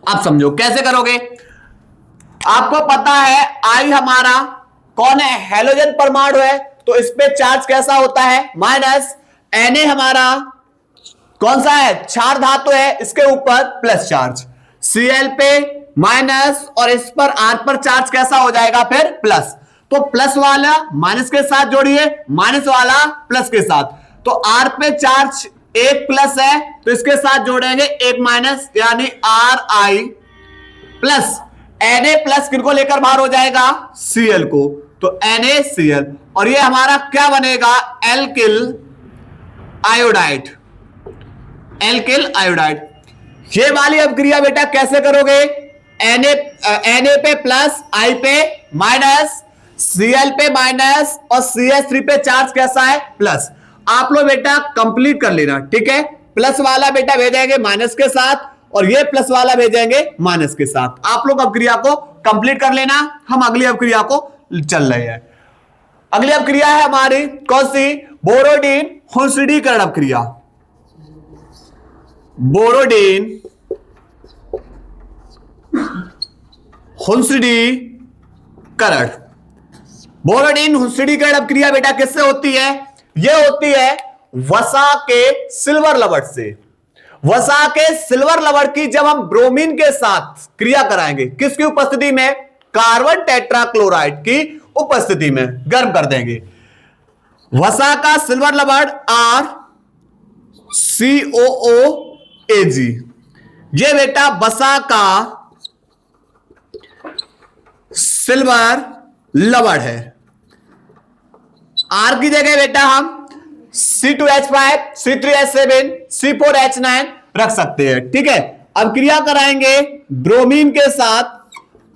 आप समझो कैसे करोगे? आपको पता है I हमारा कौन है? हेलोजन परमाणु है, तो इस पे चार्ज कैसा होता है? माइनस। Na हमारा कौन सा है? क्षार धातु है, इसके ऊपर प्लस चार्ज। Cl पे माइनस और इस पर R पर चार्ज कैसा हो जाएगा? फिर प्लस। तो प्लस वाला माइनस के साथ जोड़िए, माइनस वाला प्लस के साथ। तो R पे चार्ज एक प्लस है तो इसके साथ जोड़ेंगे एक माइनस, यानी Ri प्लस। Na प्लस किनको लेकर बाहर हो जाएगा? Cl को, तो NaCl। और ये हमारा क्या बनेगा? Alkyl iodide. Alkyl iodide. ये वाली अपक्रिया बेटा कैसे करोगे? Na पे प्लस, I पे माइनस, Cl पे माइनस और CH3 पे चार्ज कैसा है? प्लस। आप लोग बेटा कंप्लीट कर लेना। ठीक है, प्लस वाला बेटा भेजेंगे माइनस के साथ और ये प्लस वाला भेजेंगे माइनस के साथ। आप लोग अपक्रिया को कंप्लीट कर लेना, हम अगली अपक्रिया को चल रहे हैं। अगली अपक्रिया है हमारी कौन सी? बोरोडीन हुंसडीकरण अपक्रिया। बोरोडीन हुंसडीकरण। बोरोडीन हुंसडीकरण अपक्रिया बेटा किससे होती है? यह होती है वसा के सिल्वर लवण से। वसा के सिल्वर लवण की जब हम ब्रोमीन के साथ क्रिया कराएंगे, किसकी उपस्थिति में? कार्बन टेट्राक्लोराइड की उपस्थिति में गर्म कर देंगे। वसा का सिल्वर लवण RCOOAg, ये बेटा वसा का सिल्वर लवण है। R की जगह बेटा हम C2H5, C3H7, C4H9 रख सकते हैं, ठीक है। अब क्रिया कराएंगे ब्रोमीन के साथ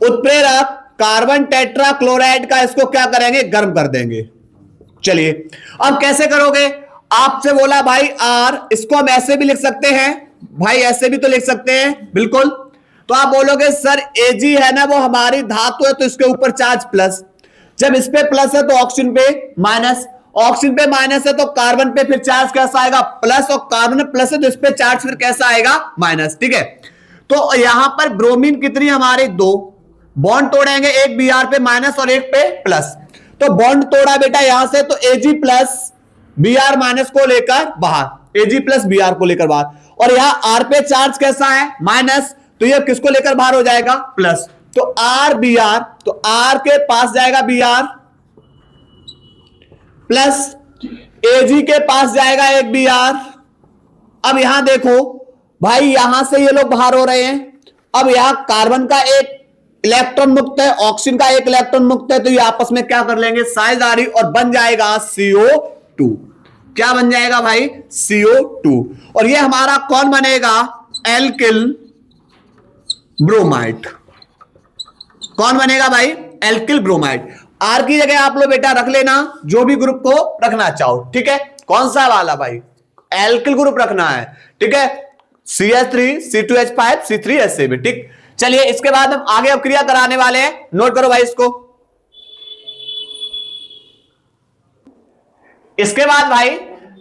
उत्प्रेरक कार्बन टेट्राक्लोराइड का, इसको क्या करेंगे? गर्म कर देंगे। चलिए अब कैसे करोगे? आपसे बोला भाई R, इसको हम ऐसे भी लिख सकते हैं भाई, ऐसे भी तो लिख सकते हैं, बिल्कुल। तो आप बोलोगे सर Ag है ना, वो हमारी धातु है, तो इसके ऊपर चार्ज प्लस, जब इस पे प्लस है तो ऑक्सीजन पे माइनस, ऑक्सीजन पे माइनस है तो कार्बन पे फिर चार्ज कैसा आएगा? प्लस, और कार्बन में प्लस है तो इस पे चार्ज फिर कैसा आएगा? माइनस, ठीक है। तो यहां पर ब्रोमीन कितनी हमारे? 2 बॉन्ड तोड़ेंगे, एक Br पे माइनस और एक पे प्लस, तो बॉन्ड तोड़ा बेटा यहां से, तो Ag प्लस Br माइनस को लेकर बाहर, Ag प्लस Br को लेकर बाहर, और यहां R पे चार्ज कैसा है? माइनस, तो ये किसको लेकर बाहर हो जाएगा? प्लस, तो RBr, तो R के पास जाएगा Br प्लस Ag के पास जाएगा एक Br। अब यहां देखो भाई, यहां से ये लोग बाहर हो रहे हैं, अब यहां कार्बन का एक इलेक्ट्रॉन मुक्त है, ऑक्सीजन का एक इलेक्ट्रॉन मुक्त है, तो ये आपस में क्या कर लेंगे? साझेदारी, और बन जाएगा CO2। क्या बन जाएगा भाई? CO2। और ये हमारा कौन बनेगा? Alkyl bromide. कौन बनेगा भाई? Alkyl bromide. R की जगह आप लोग बेटा रख लेना जो भी ग्रुप को रखना चाहो, ठीक है। कौन सा वाला भाई? एल्किल ग्रुप रखना है, ठीक है। CH3, C2H5, C3H7, ठीक। चलिए इसके बाद हम आगे अब क्रिया कराने वाले हैं, नोट करो भाई इसको। इसके बाद भाई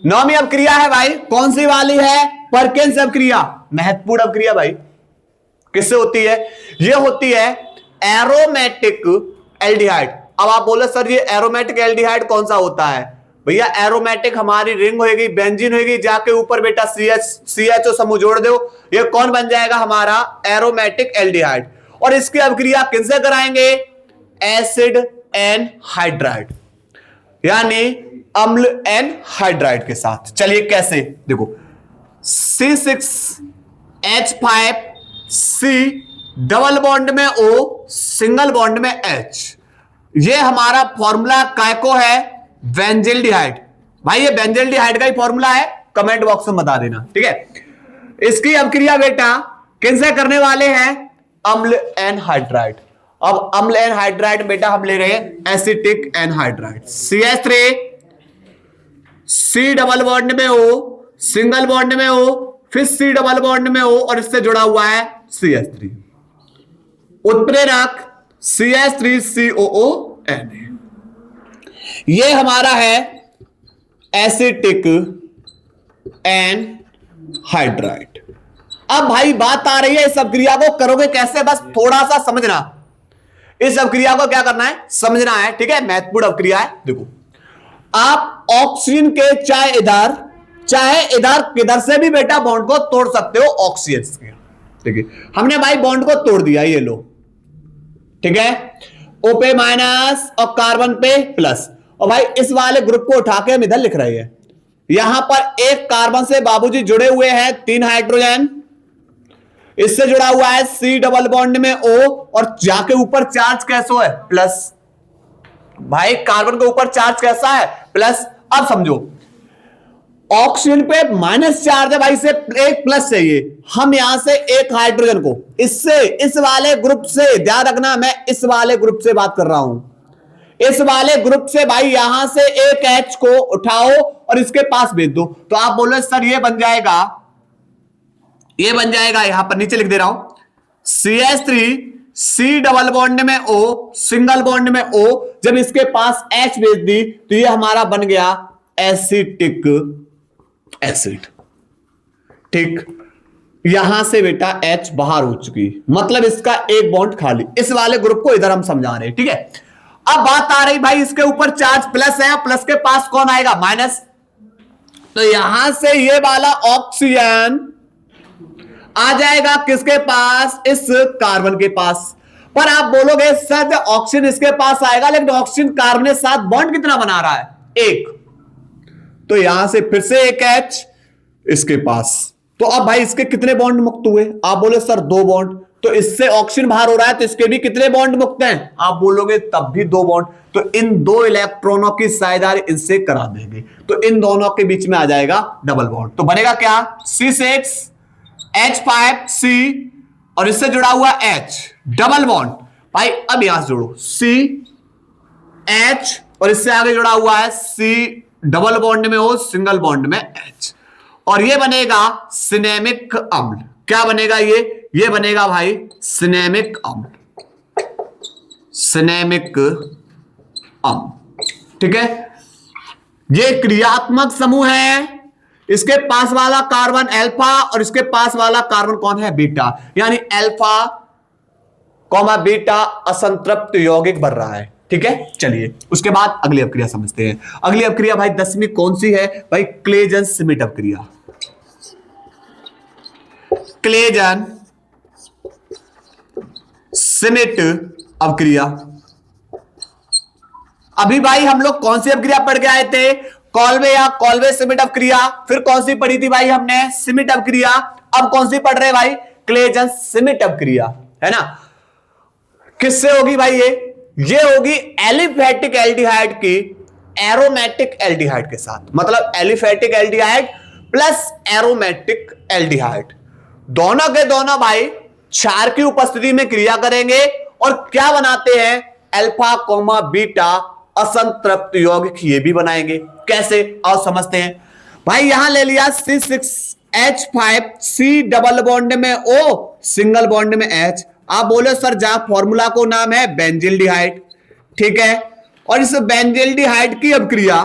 9वीं अपक्रिया है भाई, कौन सी वाली है? परकिंस अपक्रिया, महत्वपूर्ण अपक्रिया भाई। किससे होती है? ये होती है एरोमेटिक एल्डिहाइड। अब आप बोले सर ये एरोमेटिक एल्डिहाइड कौन सा होता है? भैया एरोमेटिक हमारी रिंग होगी, बेंजीन होगी, जाके ऊपर बेटा CHO समूह जोड़ दो, ये कौन बन जाएगा? हमारा एरोमेटिक एल्डिहाइड। और इसकी अपक्रिया किनसे कराएंगे? एसिड एन हाइड्राइड, यानी अम्ल एन हाइड्राइड के साथ। चलिए कैसे, देखो C6H5C डबल बॉन्ड में O, सिंगल बॉन्ड में H, ये हमारा फॉर्मूला काय को है? बेंजील्डिहाइड। भाई ये बेंजील्डिहाइड का ही फॉर्मूला है, कमेंट बॉक्स में बता देना, ठीक है। इसकी अपक्रिया बेटा किनसे करने वाले हैं? अम्ल एन हाइड्राइड। अब अम्ल एन हाइड्राइड बेटा हम ले रहे हैं acetic anhydride, CH3 C double bond में O, सिंगल बॉन्ड में O, फिर C डबल बॉन्ड में O, और इससे जुड़ा हुआ है CH3, उत्प्रेरक CH3COONA। ये हमारा है एसिटिक एन हाइड्राइड। अब भाई बात आ रही है इस अपक्रिया को करोगे कैसे, बस थोड़ा सा समझना। इस अपक्रिया को क्या करना है? समझना है, ठीक है। महत्वपूर्ण अपक्रिया है। देखो आप ऑक्सीजन के चाहे इधर किधर से भी बेटा बॉन्ड को तोड़ सकते हो ऑक्सीजन के, ठीक है। हमने भाई बॉन्ड को तोड़ दिया, ये लो, ठीक है। O पे माइनस और कार्बन पे प्लस, और भाई इस वाले ग्रुप को उठा के हम इधर लिख रहे हैं। यहां पर एक कार्बन से बाबूजी जुड़े हुए हैं 3 हाइड्रोजन, इससे जुड़ा हुआ है C डबल बॉन्ड में O, और जाके ऊपर चार्ज कैसा है? प्लस। भाई कार्बन के ऊपर चार्ज कैसा है? प्लस। अब समझो ऑक्सीजन पे माइनस चार्ज है भाई, से एक प्लस चाहिए। हम यहां से एक हाइड्रोजन को इससे, इस वाले ग्रुप से, ध्यान रखना मैं इस वाले ग्रुप से बात कर रहा हूं, इस वाले ग्रुप से भाई यहां से एक H को उठाओ और इसके पास भेज दो, तो आप बोलो सर ये बन जाएगा यहां पर नीचे लिख दे रहा हूं CH3 C डबल बॉन्ड में O, सिंगल बॉन्ड में O, जब इसके पास H भेज दी तो ये हमारा बन गया एसिटिक एसिड, ठीक। यहां से बेटा H बाहर हो चुकी, मतलब इसका एक बॉन्ड खाली। इस वाले ग्रुप को इधर हम समझा रहे हैं, ठीक है। अब बात आ रही भाई इसके ऊपर चार्ज प्लस है, प्लस के पास कौन आएगा? माइनस। तो यहां से ये वाला ऑक्सीजन आ जाएगा किसके पास, इस कार्बन के पास। पर आप बोलोगे सर ऑक्सीजन इसके पास आएगा, लेकिन ऑक्सीजन कार्बन के साथ बॉन्ड कितना बना रहा है, एक, तो यहां से फिर से एक H इसके पास। तो अब भाई इसके कितने बॉन्ड मुक्त हुए, आप बोले सर 2 बॉन्ड, तो इससे ऑक्सीजन बाहर हो रहा है तो इसके भी कितने बॉन्ड मुक्त हैं, आप बोलोगे तब भी 2 बॉन्ड। तो इन 2 इलेक्ट्रॉनों की साझेदारी इनसे करा देंगे, तो इन दोनों के बीच में आ जाएगा डबल बॉन्ड। तो बनेगा क्या, C6H5C और इससे जुड़ा हुआ H, डबल बॉन्ड। भाई अब यहां से जोड़ो CH और इससे आगे जुड़ा हुआ है C, डबल बॉन्ड में हो, सिंगल बॉन्ड में H, और ये बनेगा सिनेमिक अम्ल। क्या बनेगा ये बनेगा भाई सिनेमिक अम्ल, सिनेमिक अम्ल। ठीक है, ये क्रियात्मक समूह है, इसके पास वाला कार्बन अल्फा और इसके पास वाला कार्बन कौन है, बीटा, यानी अल्फा कॉमा बीटा असंतृप्त यौगिक बन रहा है। ठीक है, चलिए उसके बाद अगली अपक्रिया समझते हैं। अगली अपक्रिया भाई 10वीं कौन सी है भाई, क्लेजन श्मिट अपक्रिया। क्लेजन श्मिट अपक्रिया। अभी भाई हम लोग कौन सी अपक्रिया पढ़ के आए थे, कॉल्वे या कॉल्वे श्मिट अपक्रिया। फिर कौन सी पढ़ी थी भाई हमने, श्मिट अपक्रिया। अब कौन सी पढ़ रहे भाई, क्लेजन श्मिट अपक्रिया, है ना। किससे होगी भाई ये होगी एलिफेटिक एल्डिहाइड की एरोमेटिक एल्डिहाइड के साथ, मतलब aliphatic aldehyde plus aromatic aldehyde, दोनों के दोनों भाई क्षार की उपस्थिति में क्रिया करेंगे और क्या बनाते हैं, अल्फा कोमा बीटा असंतृप्त यौगिक ये भी बनाएंगे। कैसे, आओ समझते हैं। भाई यहां ले लिया C6H5C, डबल बॉन्ड में O, सिंगल बॉन्ड में H। आप बोले सर जहां फॉर्मूला को नाम है बेंजिल्डिहाइड, ठीक है, और इस बेंजिल्डिहाइड की अपक्रिया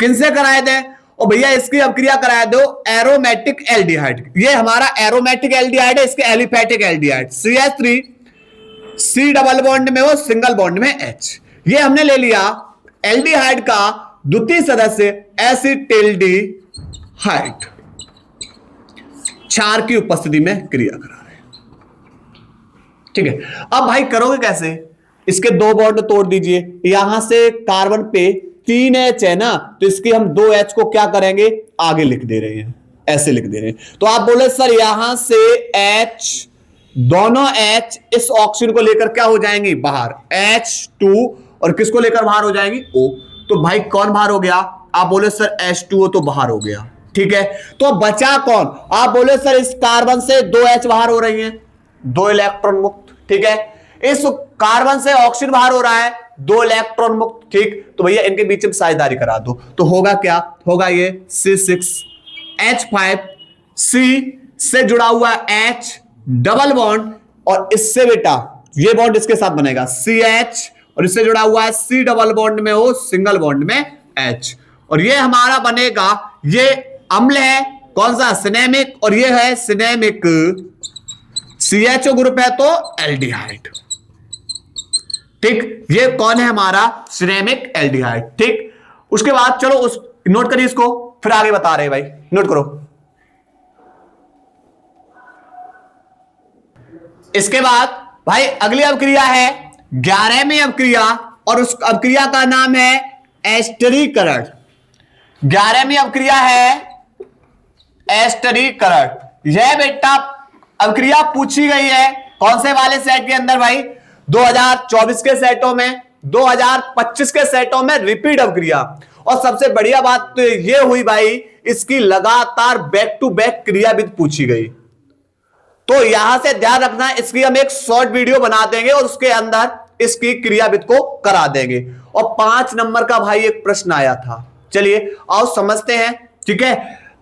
किनसे कराए दें, और भैया इसकी अपक्रिया कराए दो एरोमेटिक एल्डिहाइड। ये हमारा एरोमेटिक एल्डिहाइड है, इसके aliphatic aldehyde CH3, C double bond में O, सिंगल बॉन्ड में H। ये हमने ले लिया एल्डिहाइड का द्वितीय सदस्य एसिटिल्डिहाइड, क्षार की उपस्थिति में क्रिया करा रहे हैं। ठीक है, अब भाई करोगे कैसे, इसके 2 बॉन्ड तोड़ दीजिए, यहां से कार्बन पे 3H है ना, तो इसकी हम 2H को क्या करेंगे, आगे लिख दे रहे हैं, ऐसे लिख दे रहे हैं। तो आप बोले सर यहां से H, दोनों H इस ऑक्सीजन को लेकर क्या हो जाएंगी बाहर, H2, और किसको लेकर बाहर हो जाएंगी, O। तो भाई कौन बाहर हो गया, आप बोले सर H2O तो बाहर हो गया। ठीक है, तो बचा कौन, आप बोले सर इस कार्बन से 2H बाहर हो रही हैं, 2 इलेक्ट्रॉन मुक्त। ठीक है, इस कार्बन से ऑक्सीजन बाहर हो रहा है, 2 इलेक्ट्रॉन मुक्त। ठीक, तो भैया इनके बीच में साझेदारी करा दो, तो होगा क्या, होगा ये C6H5C से जुड़ा हुआ H, डबल बॉन्ड, और इससे बेटा ये बॉन्ड इसके साथ बनेगा CH, और इससे जुड़ा हुआ है C डबल बॉन्ड में O, सिंगल बॉन्ड में H, और ये हमारा बनेगा, ये अम्ल है कौन सा, सिनेमिक, और ये है सिनेमिक, CHO ग्रुप है तो एल्डिहाइड। ठीक, ये कौन है हमारा सिनेमिक एल्डिहाइड। ठीक, उसके बाद चलो उस नोट करिए इसको, फिर आगे बता रहे भाई, नोट करो। इसके बाद भाई अगली अपक्रिया है 11वीं अपक्रिया, और उस अपक्रिया का नाम है एस्टरीकरण। 11वीं अपक्रिया है एस्टरीकरण। यह बेटा अपक्रिया पूछी गई है कौन से वाले सेट के अंदर भाई, 2024 के सेटों में, 2025 के सेटों में रिपीट अपक्रिया। और सबसे बढ़िया बात तो यह हुई भाई, इसकी लगातार बैक टू बैक क्रियाविधि पूछी गई। तो यहां से ध्यान रखना, इसकी हम एक शॉर्ट वीडियो बना देंगे और उसके अंदर इसकी क्रियाविधि को करा देंगे। और 5 नंबर का भाई एक प्रश्न आया था, चलिए आओ समझते हैं। ठीक है,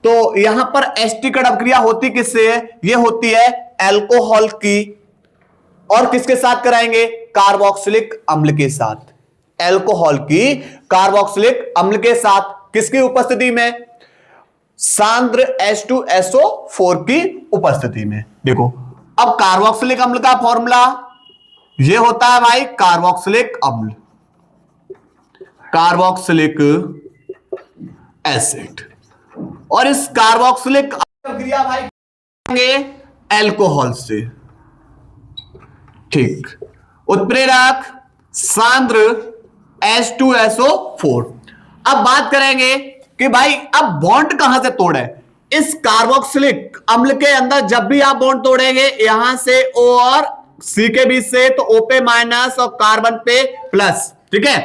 तो यहां पर एस्टरीकरण अपक्रिया होती किससे है, ये होती है अल्कोहल की, और किसके साथ कराएंगे, कार्बोक्सिलिक अम्ल के साथ। अल्कोहल की कार्बोक्सिलिक अम्ल के साथ, किसकी उपस्थिति में, सांद्र H2SO4 की उपस्थिति में। देखो अब कार्बोक्सिलिक अम्ल का फॉर्मूला ये होता है भाई कार्बोक्सिलिक अम्ल, कार्बोक्सिलिक एसिड, और इस कार्बोक्सिलिक क्रिया भाई एल्कोहल से। ठीक, उत्प्रेरक सांद्र H2SO4। अब बात करेंगे कि भाई अब बॉन्ड कहां से तोड़े। इस कार्बोक्सिलिक अम्ल के अंदर जब भी आप बॉन्ड तोड़ेंगे यहां से O और C के बीच से, तो O पे माइनस और कार्बन पे प्लस। ठीक है,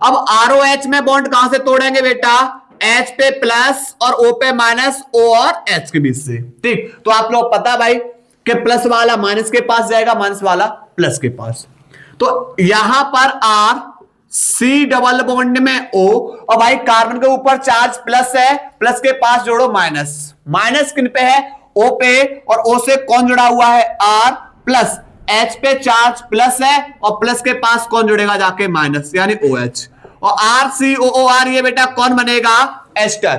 अब ROH में बॉन्ड कहां से तोड़ेंगे बेटा, H पे प्लस और O पे माइनस, O और H के बीच से। ठीक, तो आप लोग पता भाई कि प्लस वाला माइनस के पास जाएगा, माइनस वाला प्लस के पास। तो यहां पर R C डबल बॉन्ड में O, और भाई कार्बन के ऊपर चार्ज प्लस है, प्लस के पास जोड़ो माइनस। माइनस किन पे है, O पे, और O से कौन जुड़ा हुआ है, R प्लस। H पे चार्ज प्लस है और प्लस के पास कौन जुड़ेगा जाके, माइनस, यानी OH। और RCOOR ये बेटा कौन बनेगा, एस्टर।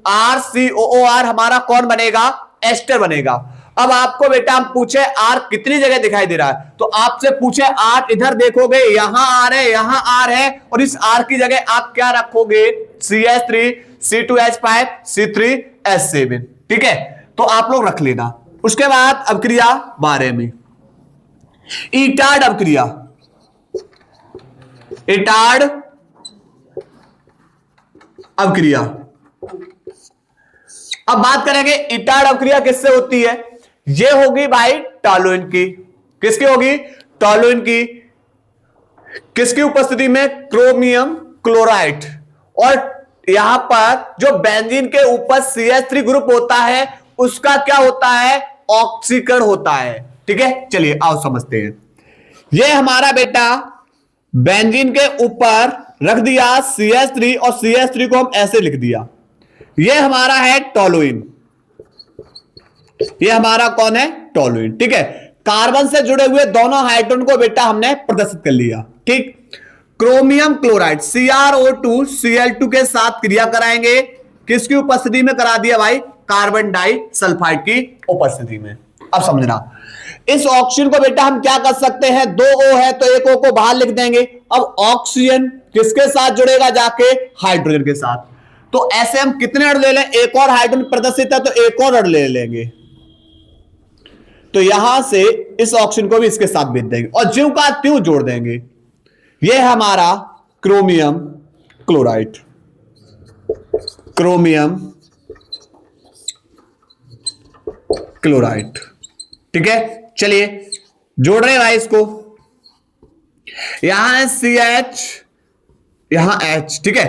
RCOOR हमारा कौन बनेगा, एस्टर बनेगा। अब आपको बेटा हम पूछे R कितनी जगह दिखाई दे रहा है, तो आपसे पूछे R इधर देखोगे, यहां R है, यहां R है, और इस R की जगह आप क्या रखोगे, CH3 C2H5 C3H7। ठीक है, तो आप लोग रख लेना। उसके बाद अभिक्रिया 12 में इटार्ड अभिक्रिया। इटार्ड अभिक्रिया, अब बात करेंगे इटार्ड अभिक्रिया किससे होती है। ये होगी भाई टॉलुइन की। किसकी होगी, टॉलुइन की। किसकी उपस्थिति में, क्रोमियम क्लोराइड। और यहां पर जो बेंजीन के ऊपर CH3 ग्रुप होता है उसका क्या होता है, ऑक्सीकरण होता है। ठीक है, चलिए आओ समझते हैं। ये हमारा बेटा बेंजीन के ऊपर रख दिया CH3, और CH3 को हम ऐसे लिख दिया। ये हमारा है टॉलुइन, ये हमारा कौन है, टॉलुइन। ठीक है, कार्बन से जुड़े हुए दोनों हाइड्रोजन को बेटा हमने प्रदर्शित कर लिया। ठीक, क्रोमियम क्लोराइड CrO2 Cl2 के साथ क्रिया कराएंगे। किसकी उपस्थिति में करा दिया भाई, कार्बन डाइसल्फाइड की उपस्थिति में। अब समझना, इस ऑक्सीजन को बेटा हम क्या कर सकते हैं, 2 O है तो एक O को बाहर लिख देंगे। अब ऑक्सीजन किसके साथ जुड़ेगा जाके, हाइड्रोजन के साथ। तो ऐसे हम कितने अणु ले लें, एक और हाइड्रोजन प्रदर्शित है तो एक और अणु ले लेंगे। तो यहां से इस ऑक्सीजन को भी इसके साथ भेज देंगे और ज्यों का त्यों जोड़ देंगे। यह हमारा क्रोमियम क्लोराइड, क्रोमियम क्लोराइड। ठीक है, चलिए जोड़ रहे हैं भाई इसको। यहां है CH, यहां H। ठीक है,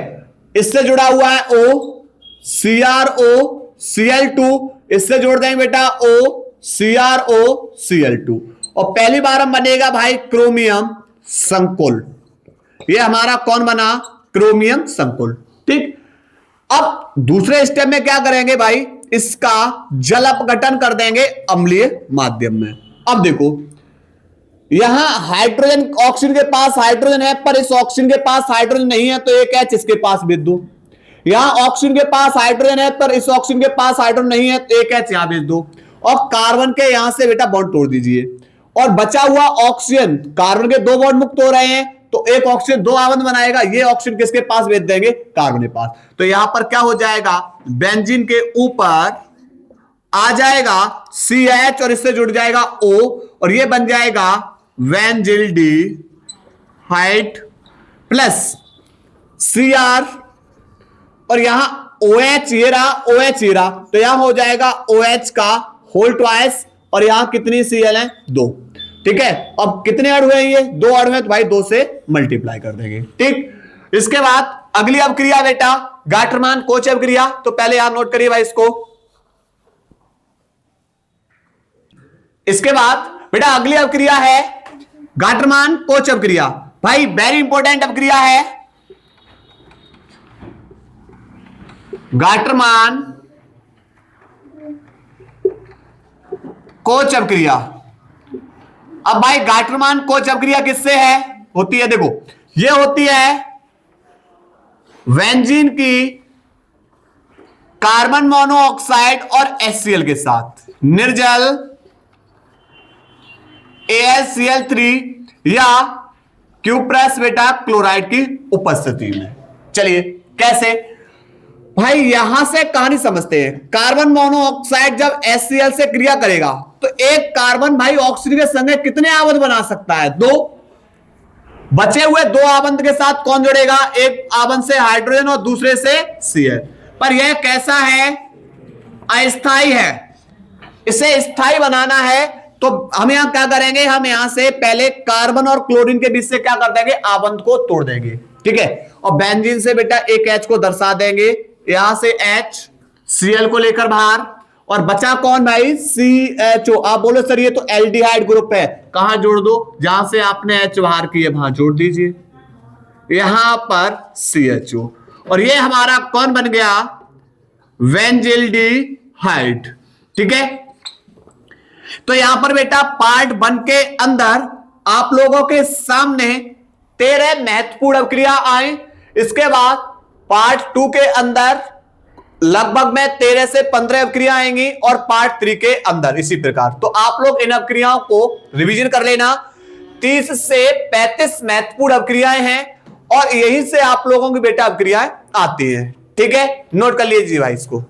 इससे जुड़ा हुआ है O, CrO Cl2, इससे जोड़ देंगे बेटा O CrO Cl2, और पहली बार हम बनेगा भाई क्रोमियम संकुल। ये हमारा कौन बना, क्रोमियम संकुल। ठीक, अब दूसरे स्टेप में क्या करेंगे भाई, इसका जल अपघटन कर देंगे अम्लीय माध्यम में। अब देखो यहां हाइड्रोजन, ऑक्सीजन के पास हाइड्रोजन है पर इस ऑक्सीजन के पास हाइड्रोजन नहीं है, तो एक H इसके पास भेज दो। यहां ऑक्सीजन के पास हाइड्रोजन है पर इस ऑक्सीजन के पास हाइड्रोजन नहीं है, तो एक H यहां भेज दो। और कार्बन के यहां से बेटा बॉन्ड तोड़ दीजिए, और बचा हुआ ऑक्सीजन, कार्बन के 2 बॉन्ड मुक्त हो रहे हैं तो एक ऑक्सीजन 2 आबंध बनाएगा। ये ऑक्सीजन किसके पास भेज देंगे, कार्बन के पास। तो यहां पर क्या हो जाएगा, बेंजीन के ऊपर आ जाएगा CH और इससे जुड़ जाएगा O, और ये बन जाएगा वेंजिल्डी हाइट प्लस Cr, और यहां OH ये रहा, OH ये रहा, तो यहां हो जाएगा OH का होल ट्वाइस, और यहां कितनी Cl है, 2। ठीक है, अब कितने अणु हैं, ये 2 अणु हैं, तो भाई 2 से मल्टीप्लाई कर देंगे। ठीक, इसके बाद अगली अभिक्रिया बेटा गाटरमान कोच अभिक्रिया। तो पहले यहां नोट करिए भाई इसको। इसके बाद बेटा अगली अभिक्रिया है गाटरमान कोच अभिक्रिया। भाई वेरी इंपॉर्टेंट अभिक्रिया है गाटरमान कोच अभिक्रिया। अब भाई गाटरमान कोच अभिक्रिया किससे है, होती है, देखो ये होती है बेंजीन की कार्बन मोनोऑक्साइड और HCl के साथ निर्जल AlCl3 या क्यूप्रस बेटा क्लोराइड की उपस्थिति में। चलिए कैसे भाई यहां से कहानी समझते हैं। कार्बन मोनोऑक्साइड जब HCl से क्रिया करेगा तो एक कार्बन भाई ऑक्सीजन के संग कितने आबंध बना सकता है? 2। बचे हुए 2 आबंध के साथ कौन जुड़ेगा? एक आबंध से हाइड्रोजन और दूसरे से Cl। पर यह कैसा है? अस्थाई है। इसे स्थायी बनाना है तो हम यहां क्या करेंगे? हम यहां से पहले कार्बन और क्लोरीन के बीच से क्या कर देंगे? आबंध को तोड़ देंगे, ठीक है। और बेंजीन से बेटा एक H को दर्शा देंगे, यहां से H, Cl को लेकर बाहर, और बचा कौन भाई? CHO। आप बोलो सर ये तो एल्डिहाइड ग्रुप है, कहां जोड़ दो? जहां से आपने H बाहर की है वहां जोड़ दीजिए, यहां पर CHO। और ये हमारा कौन बन गया? वेंजिल्डिहाइड, ठीक है। तो यहां पर बेटा पार्ट 1 के अंदर आप लोगों के सामने 13 महत्वपूर्ण अभिक्रिया आई। इसके बाद पार्ट 2 के अंदर लगभग में 13 से 15 अभिक्रिया आएंगी और पार्ट 3 के अंदर इसी प्रकार। तो आप लोग इन अभिक्रियाओं को रिवीजन कर लेना। 30 से 35 महत्वपूर्ण अभिक्रियाएं हैं और यहीं से आप लोगों की बेटा अभिक्रियाएं आती हैं, ठीक है। नोट कर लीजिए भाई इसको।